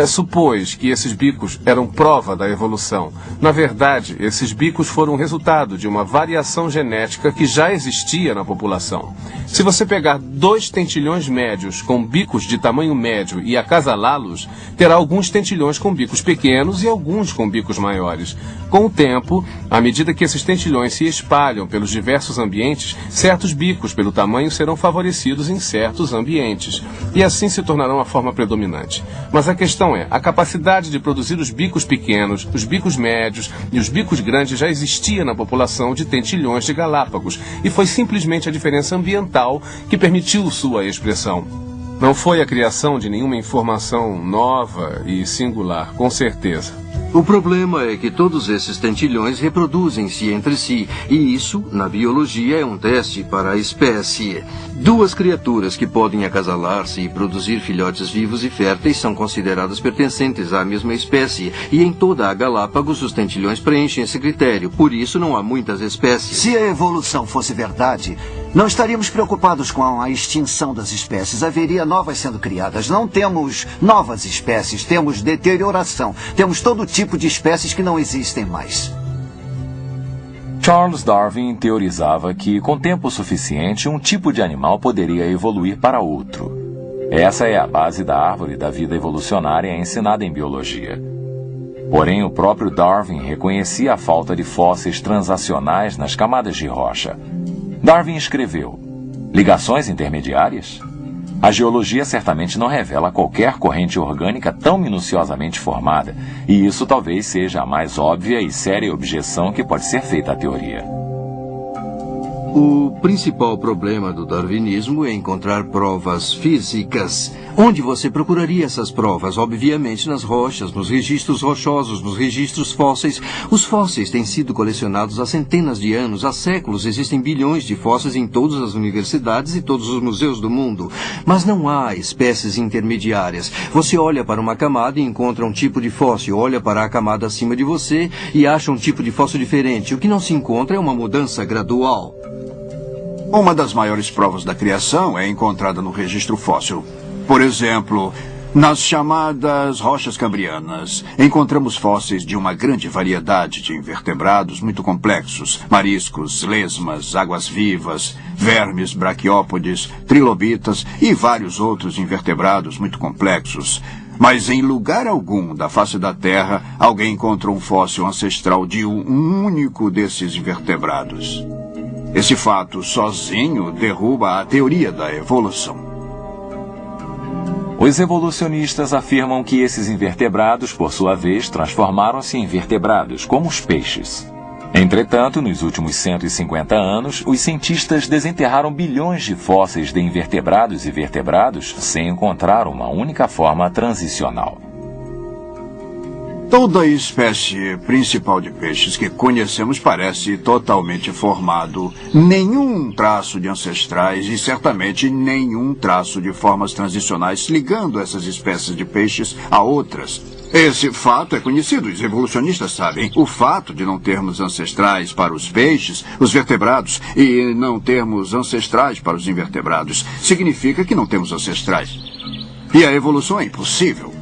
S3: supôs que esses bicos eram prova da evolução. Na verdade, esses bicos foram resultado de uma variação genética que já existia na população. Se você pegar 2 tentilhões médios com bicos de tamanho médio e acasalá-los, terá alguns tentilhões com bicos pequenos e alguns com bicos maiores. Com o tempo, à medida que esses tentilhões se espalham pelos diversos ambientes, certos bicos pelo tamanho serão favorecidos em certos ambientes, e assim se tornarão a forma predominante. Mas a questão é, a capacidade de produzir os bicos pequenos, os bicos médios e os bicos grandes já existia na população de tentilhões de Galápagos, e foi simplesmente a diferença ambiental que permitiu sua expressão. Não foi a criação de nenhuma informação nova e singular, com certeza.
S9: O problema é que todos esses tentilhões reproduzem-se entre si, e isso, na biologia, é um teste para a espécie. 2 criaturas que podem acasalar-se e produzir filhotes vivos e férteis são consideradas pertencentes à mesma espécie, e em toda a Galápagos os tentilhões preenchem esse critério, por isso não há muitas espécies.
S6: Se a evolução fosse verdade, não estaríamos preocupados com a extinção das espécies. Haveria novas sendo criadas. Não temos novas espécies, temos deterioração. Temos todo tipo de espécies que não existem mais.
S1: Charles Darwin teorizava que, com tempo suficiente, um tipo de animal poderia evoluir para outro. Essa é a base da árvore da vida evolucionária ensinada em biologia. Porém, o próprio Darwin reconhecia a falta de fósseis transacionais nas camadas de rocha. Darwin escreveu: ligações intermediárias? A geologia certamente não revela qualquer corrente orgânica tão minuciosamente formada, e isso talvez seja a mais óbvia e séria objeção que pode ser feita à teoria.
S9: O principal problema do darwinismo é encontrar provas físicas. Onde você procuraria essas provas? Obviamente nas rochas, nos registros rochosos, nos registros fósseis. Os fósseis têm sido colecionados há centenas de anos, há séculos. Existem bilhões de fósseis em todas as universidades e todos os museus do mundo. Mas não há espécies intermediárias. Você olha para uma camada e encontra um tipo de fóssil, olha para a camada acima de você e acha um tipo de fóssil diferente. O que não se encontra é uma mudança gradual.
S10: Uma das maiores provas da criação é encontrada no registro fóssil. Por exemplo, nas chamadas rochas cambrianas, encontramos fósseis de uma grande variedade de invertebrados muito complexos: mariscos, lesmas, águas-vivas, vermes, braquiópodes, trilobitas e vários outros invertebrados muito complexos. Mas em lugar algum da face da Terra, alguém encontrou um fóssil ancestral de um único desses invertebrados. Esse fato sozinho derruba a teoria da evolução.
S1: Os evolucionistas afirmam que esses invertebrados, por sua vez, transformaram-se em vertebrados, como os peixes. Entretanto, nos últimos 150 anos, os cientistas desenterraram bilhões de fósseis de invertebrados e vertebrados sem encontrar uma única forma transicional.
S10: Toda a espécie principal de peixes que conhecemos parece totalmente formado. Nenhum traço de ancestrais e certamente nenhum traço de formas transicionais ligando essas espécies de peixes a outras. Esse fato é conhecido, os evolucionistas sabem. O fato de não termos ancestrais para os peixes, os vertebrados, e não termos ancestrais para os invertebrados, significa que não temos ancestrais. E a evolução é impossível.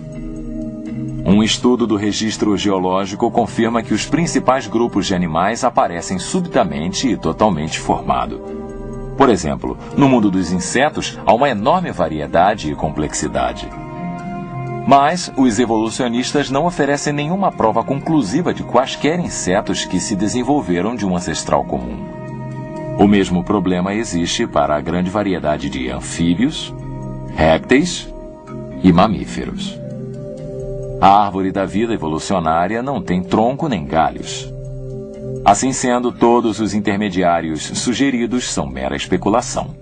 S1: Um estudo do registro geológico confirma que os principais grupos de animais aparecem subitamente e totalmente formados. Por exemplo, no mundo dos insetos, há uma enorme variedade e complexidade. Mas os evolucionistas não oferecem nenhuma prova conclusiva de quaisquer insetos que se desenvolveram de um ancestral comum. O mesmo problema existe para a grande variedade de anfíbios, répteis e mamíferos. A árvore da vida evolucionária não tem tronco nem galhos. Assim sendo, todos os intermediários sugeridos são mera especulação.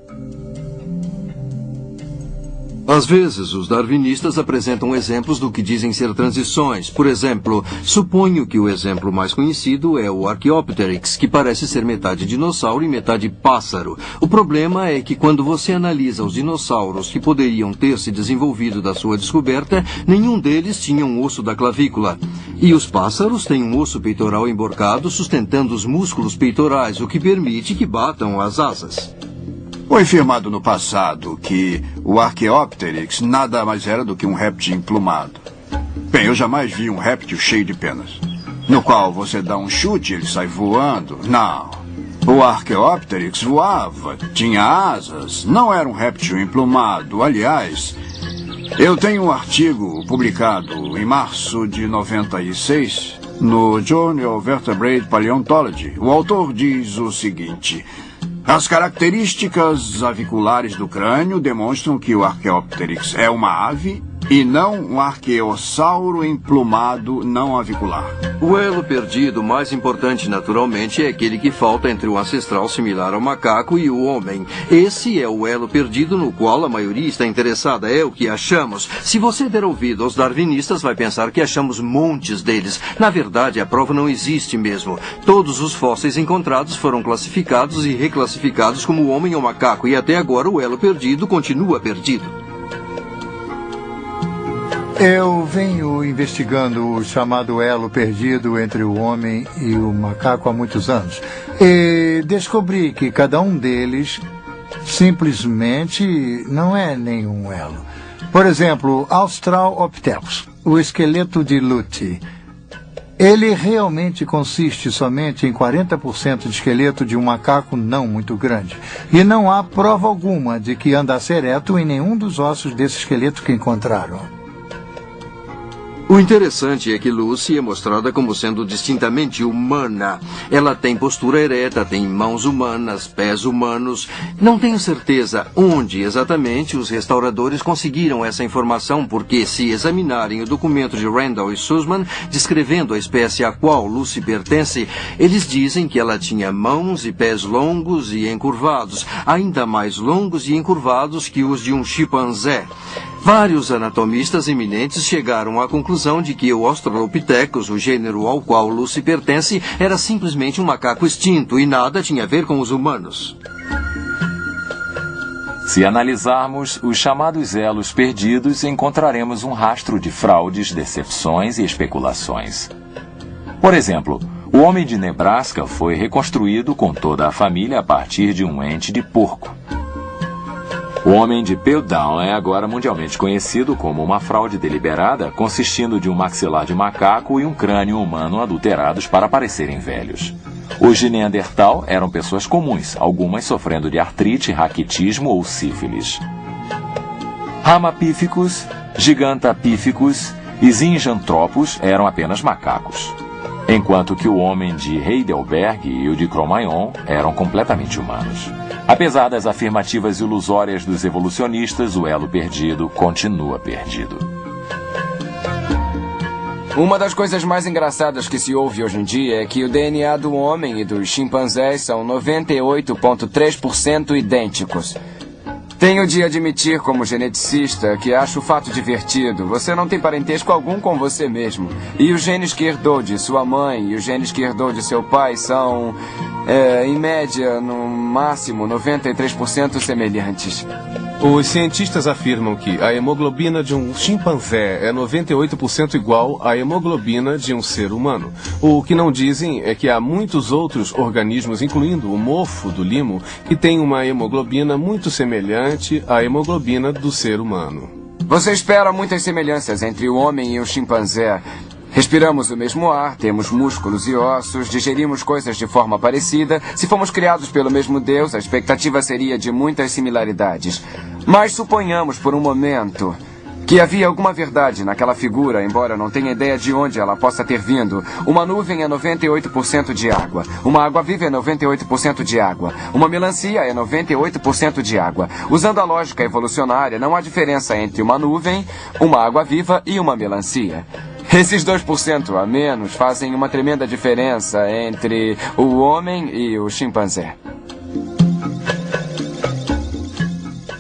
S9: Às vezes, os darwinistas apresentam exemplos do que dizem ser transições. Por exemplo, suponho que o exemplo mais conhecido é o Archaeopteryx, que parece ser metade dinossauro e metade pássaro. O problema é que quando você analisa os dinossauros que poderiam ter se desenvolvido da sua descoberta, nenhum deles tinha um osso da clavícula. E os pássaros têm um osso peitoral emborcado sustentando os músculos peitorais, o que permite que batam as asas.
S10: Foi afirmado no passado que o Archaeopteryx nada mais era do que um réptil emplumado. Bem, eu jamais vi um réptil cheio de penas, no qual você dá um chute e ele sai voando. Não. O Archaeopteryx voava, tinha asas, não era um réptil emplumado. Aliás, eu tenho um artigo publicado em março de 96 no Journal of Vertebrate Paleontology. O autor diz o seguinte: as características aviculares do crânio demonstram que o Archaeopteryx é uma ave e não um arqueossauro emplumado não avicular.
S9: O elo perdido mais importante naturalmente é aquele que falta entre o ancestral similar ao macaco e o homem. Esse é o elo perdido no qual a maioria está interessada, é o que achamos. Se você der ouvido aos darwinistas, vai pensar que achamos montes deles. Na verdade, a prova não existe mesmo. Todos os fósseis encontrados foram classificados e reclassificados como homem ou macaco, e até agora o elo perdido continua perdido.
S7: Eu venho investigando o chamado elo perdido entre o homem e o macaco há muitos anos. E descobri que cada um deles simplesmente não é nenhum elo. Por exemplo, Australopithecus, o esqueleto de Luti. Ele realmente consiste somente em 40% de esqueleto de um macaco não muito grande. E não há prova alguma de que andasse ereto em nenhum dos ossos desse esqueleto que encontraram.
S9: O interessante é que Lucy é mostrada como sendo distintamente humana. Ela tem postura ereta, tem mãos humanas, pés humanos. Não tenho certeza onde exatamente os restauradores conseguiram essa informação, porque se examinarem o documento de Randall e Sussman descrevendo a espécie a qual Lucy pertence, eles dizem que ela tinha mãos e pés longos e encurvados, ainda mais longos e encurvados que os de um chimpanzé. Vários anatomistas eminentes chegaram à conclusão de que o Australopithecus, o gênero ao qual Lucy pertence, era simplesmente um macaco extinto e nada tinha a ver com os humanos.
S1: Se analisarmos os chamados elos perdidos, encontraremos um rastro de fraudes, decepções e especulações. Por exemplo, o homem de Nebraska foi reconstruído com toda a família a partir de um ente de porco. O homem de Piltdown é agora mundialmente conhecido como uma fraude deliberada, consistindo de um maxilar de macaco e um crânio humano adulterados para parecerem velhos. Os de Neandertal eram pessoas comuns, algumas sofrendo de artrite, raquitismo ou sífilis. Ramapithecus, Gigantopithecus e Zinjanthropus eram apenas macacos, enquanto que o homem de Heidelberg e o de Cro-Magnon eram completamente humanos. Apesar das afirmativas ilusórias dos evolucionistas, o elo perdido continua perdido.
S4: Uma das coisas mais engraçadas que se ouve hoje em dia é que o DNA do homem e dos chimpanzés são 98,3% idênticos. Tenho de admitir, como geneticista, que acho o fato divertido. Você não tem parentesco algum com você mesmo. E os genes que herdou de sua mãe e os genes que herdou de seu pai são, em média, no máximo, 93% semelhantes.
S3: Os cientistas afirmam que a hemoglobina de um chimpanzé é 98% igual à hemoglobina de um ser humano. O que não dizem é que há muitos outros organismos, incluindo o mofo do limo, que têm uma hemoglobina muito semelhante à hemoglobina do ser humano.
S4: Você espera muitas semelhanças entre o homem e o chimpanzé. Respiramos o mesmo ar, temos músculos e ossos, digerimos coisas de forma parecida. Se fomos criados pelo mesmo Deus, a expectativa seria de muitas similaridades. Mas suponhamos por um momento que havia alguma verdade naquela figura, embora não tenha ideia de onde ela possa ter vindo. Uma nuvem é 98% de água. Uma água-viva é 98% de água. Uma melancia é 98% de água. Usando a lógica evolucionária, não há diferença entre uma nuvem, uma água-viva e uma melancia. Esses 2% a menos fazem uma tremenda diferença entre o homem e o chimpanzé.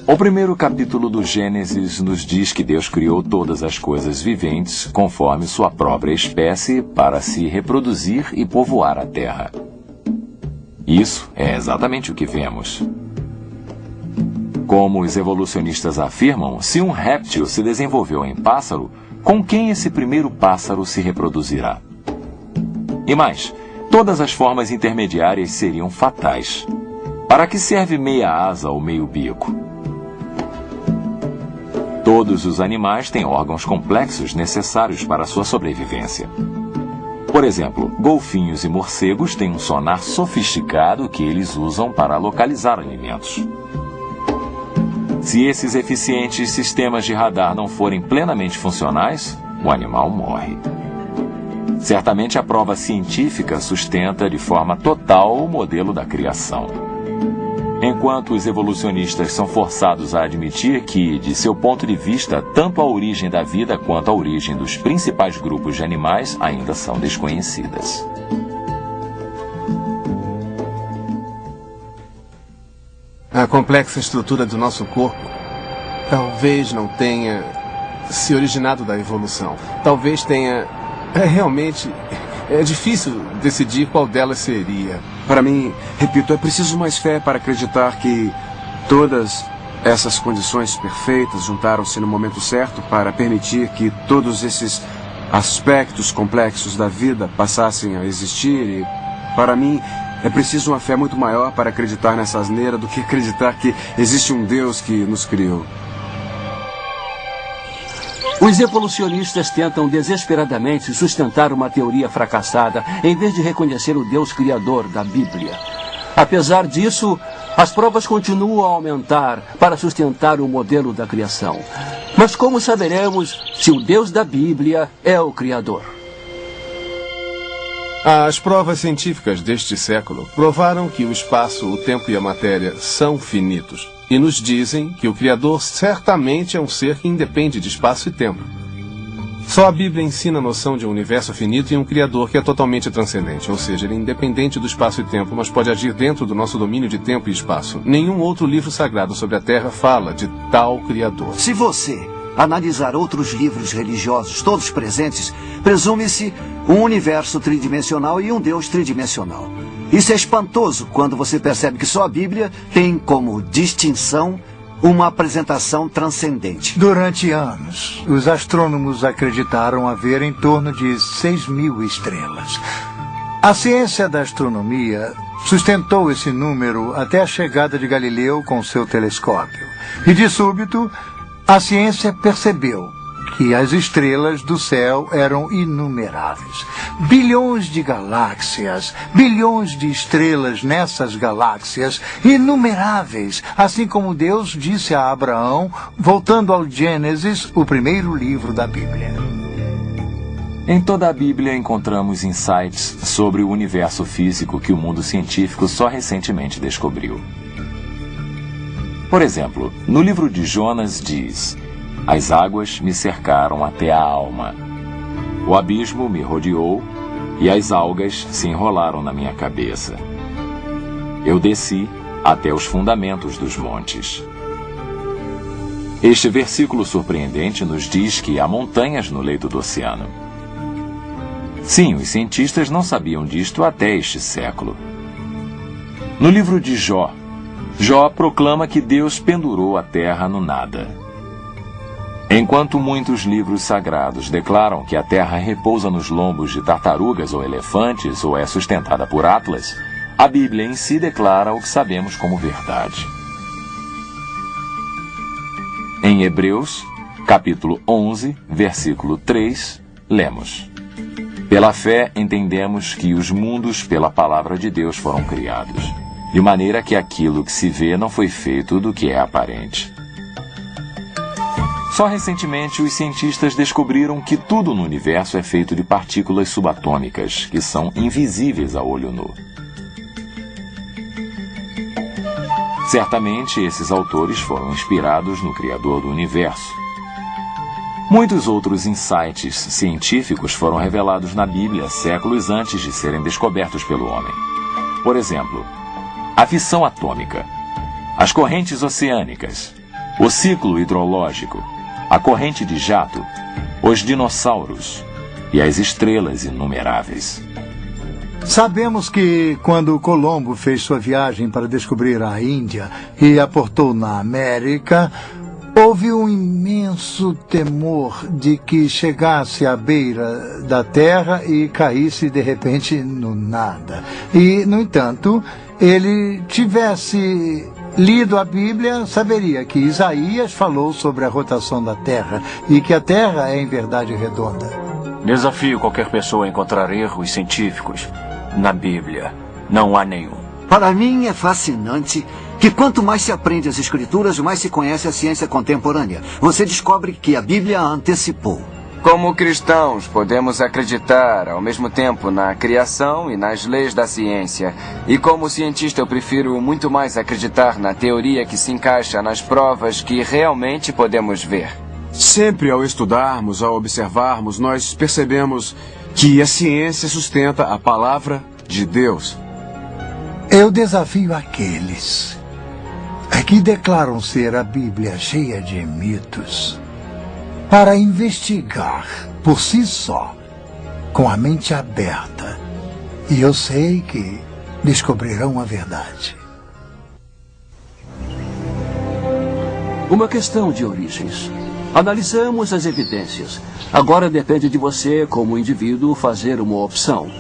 S1: O primeiro capítulo do Gênesis nos diz que Deus criou todas as coisas viventes conforme sua própria espécie para se reproduzir e povoar a terra. Isso é exatamente o que vemos. Como os evolucionistas afirmam, se um réptil se desenvolveu em pássaro, com quem esse primeiro pássaro se reproduzirá? E mais, todas as formas intermediárias seriam fatais. Para que serve meia asa ou meio bico? Todos os animais têm órgãos complexos necessários para sua sobrevivência. Por exemplo, golfinhos e morcegos têm um sonar sofisticado que eles usam para localizar alimentos. Se esses eficientes sistemas de radar não forem plenamente funcionais, o animal morre. Certamente a prova científica sustenta de forma total o modelo da criação. Enquanto os evolucionistas são forçados a admitir que, de seu ponto de vista, tanto a origem da vida quanto a origem dos principais grupos de animais ainda são desconhecidas.
S3: A complexa estrutura do nosso corpo talvez não tenha se originado da evolução. Talvez tenha... realmente, é difícil decidir qual delas seria.
S5: Para mim, repito, é preciso mais fé para acreditar que todas essas condições perfeitas juntaram-se no momento certo para permitir que todos esses aspectos complexos da vida passassem a existir. E, para mim, é preciso uma fé muito maior para acreditar nessa asneira do que acreditar que existe um Deus que nos criou.
S2: Os evolucionistas tentam desesperadamente sustentar uma teoria fracassada em vez de reconhecer o Deus criador da Bíblia. Apesar disso, as provas continuam a aumentar para sustentar o modelo da criação. Mas como saberemos se o Deus da Bíblia é o criador?
S3: As provas científicas deste século provaram que o espaço, o tempo e a matéria são finitos. E nos dizem que o Criador certamente é um ser que independe de espaço e tempo. Só a Bíblia ensina a noção de um universo finito e um Criador que é totalmente transcendente, ou seja, ele é independente do espaço e tempo, mas pode agir dentro do nosso domínio de tempo e espaço. Nenhum outro livro sagrado sobre a Terra fala de tal Criador.
S6: Se você analisar outros livros religiosos, todos presentes, presume-se um universo tridimensional e um Deus tridimensional. Isso é espantoso quando você percebe que só a Bíblia tem como distinção uma apresentação transcendente.
S7: Durante anos, os astrônomos acreditaram haver em torno de 6.000 estrelas. A ciência da astronomia sustentou esse número até a chegada de Galileu com seu telescópio. E de súbito, a ciência percebeu que as estrelas do céu eram inumeráveis. Bilhões de galáxias, bilhões de estrelas nessas galáxias, inumeráveis, assim como Deus disse a Abraão, voltando ao Gênesis, o primeiro livro da Bíblia.
S1: Em toda a Bíblia encontramos insights sobre o universo físico que o mundo científico só recentemente descobriu. Por exemplo, no livro de Jonas diz: as águas me cercaram até a alma. O abismo me rodeou e as algas se enrolaram na minha cabeça. Eu desci até os fundamentos dos montes. Este versículo surpreendente nos diz que há montanhas no leito do oceano. Sim, os cientistas não sabiam disto até este século. No livro de Jó, Jó proclama que Deus pendurou a terra no nada. Enquanto muitos livros sagrados declaram que a terra repousa nos lombos de tartarugas ou elefantes ou é sustentada por Atlas, a Bíblia em si declara o que sabemos como verdade. Em Hebreus, capítulo 11, versículo 3, lemos: Pela fé entendemos que os mundos pela palavra de Deus foram criados, de maneira que aquilo que se vê não foi feito do que é aparente. Só recentemente os cientistas descobriram que tudo no universo é feito de partículas subatômicas, que são invisíveis a olho nu. Certamente esses autores foram inspirados no Criador do universo. Muitos outros insights científicos foram revelados na Bíblia séculos antes de serem descobertos pelo homem. Por exemplo, a fissão atômica, as correntes oceânicas, o ciclo hidrológico, a corrente de jato, os dinossauros e as estrelas inumeráveis.
S7: Sabemos que quando Colombo fez sua viagem para descobrir a Índia e aportou na América, houve um imenso temor de que chegasse à beira da terra e caísse de repente no nada. E, no entanto, ele tivesse lido a Bíblia, saberia que Isaías falou sobre a rotação da terra e que a terra é em verdade redonda.
S11: Desafio qualquer pessoa a encontrar erros científicos. Na Bíblia, não há nenhum.
S6: Para mim é fascinante que quanto mais se aprende as Escrituras, mais se conhece a ciência contemporânea. Você descobre que a Bíblia a antecipou.
S4: Como cristãos, podemos acreditar ao mesmo tempo na criação e nas leis da ciência. E como cientista, eu prefiro muito mais acreditar na teoria que se encaixa nas provas que realmente podemos ver.
S5: Sempre ao estudarmos, ao observarmos, nós percebemos que a ciência sustenta a palavra de Deus.
S7: Eu desafio aqueles que declaram ser a Bíblia cheia de mitos para investigar por si só, com a mente aberta. E eu sei que descobrirão a verdade.
S2: Uma questão de origens. Analisamos as evidências. Agora depende de você, como indivíduo, fazer uma opção.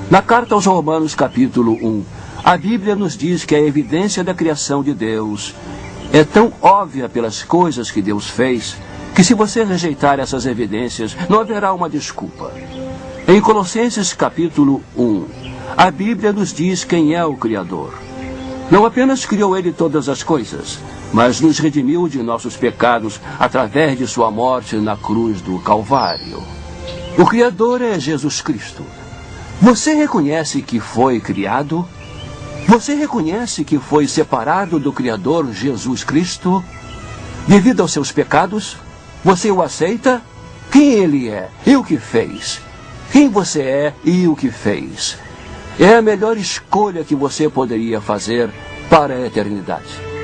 S2: Na carta aos Romanos, capítulo 1, a Bíblia nos diz que a evidência da criação de Deus é tão óbvia pelas coisas que Deus fez, que se você rejeitar essas evidências, não haverá uma desculpa. Em Colossenses, capítulo 1, a Bíblia nos diz quem é o Criador. Não apenas criou Ele todas as coisas, mas nos redimiu de nossos pecados através de sua morte na cruz do Calvário. O Criador é Jesus Cristo. Você reconhece que foi criado? Você reconhece que foi separado do Criador Jesus Cristo? Devido aos seus pecados? Você o aceita? Quem Ele é e o que fez? Quem você é e o que fez? É a melhor escolha que você poderia fazer para a eternidade.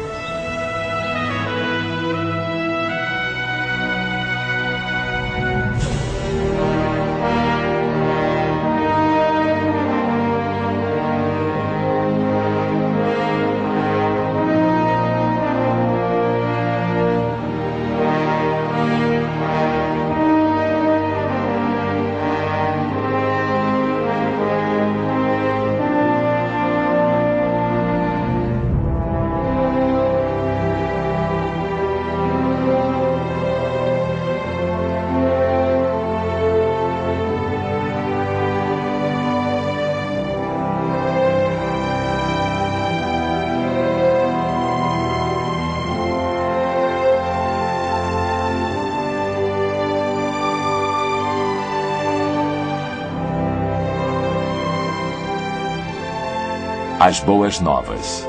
S1: As boas novas.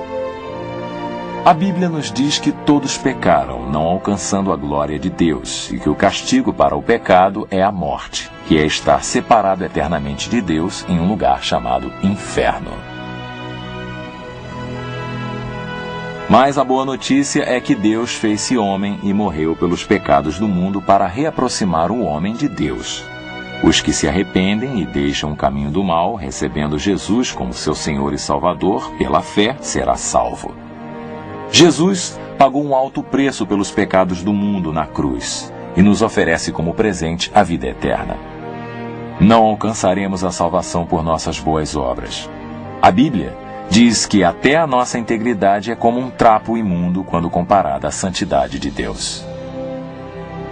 S1: A Bíblia nos diz que todos pecaram, não alcançando a glória de Deus, e que o castigo para o pecado é a morte, que é estar separado eternamente de Deus em um lugar chamado inferno. Mas a boa notícia é que Deus fez-se homem e morreu pelos pecados do mundo para reaproximar o homem de Deus. Os que se arrependem e deixam o caminho do mal, recebendo Jesus como seu Senhor e Salvador, pela fé, será salvo. Jesus pagou um alto preço pelos pecados do mundo na cruz e nos oferece como presente a vida eterna. Não alcançaremos a salvação por nossas boas obras. A Bíblia diz que até a nossa integridade é como um trapo imundo quando comparada à santidade de Deus.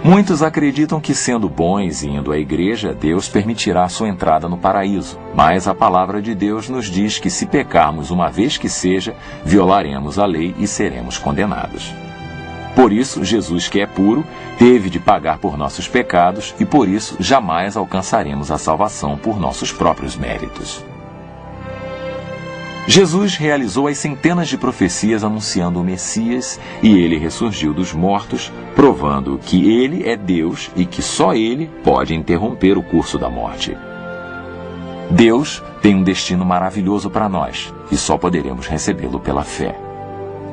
S1: Muitos acreditam que, sendo bons e indo à igreja, Deus permitirá sua entrada no paraíso. Mas a palavra de Deus nos diz que, se pecarmos uma vez que seja, violaremos a lei e seremos condenados. Por isso, Jesus, que é puro, teve de pagar por nossos pecados e, por isso, jamais alcançaremos a salvação por nossos próprios méritos. Jesus realizou as centenas de profecias anunciando o Messias e ele ressurgiu dos mortos, provando que ele é Deus e que só ele pode interromper o curso da morte. Deus tem um destino maravilhoso para nós e só poderemos recebê-lo pela fé.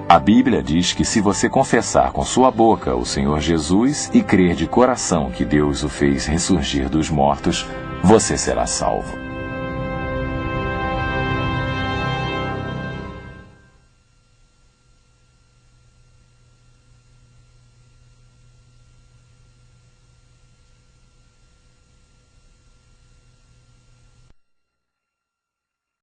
S1: A Bíblia diz que se você confessar com sua boca o Senhor Jesus e crer de coração que Deus o fez ressurgir dos mortos, você será salvo.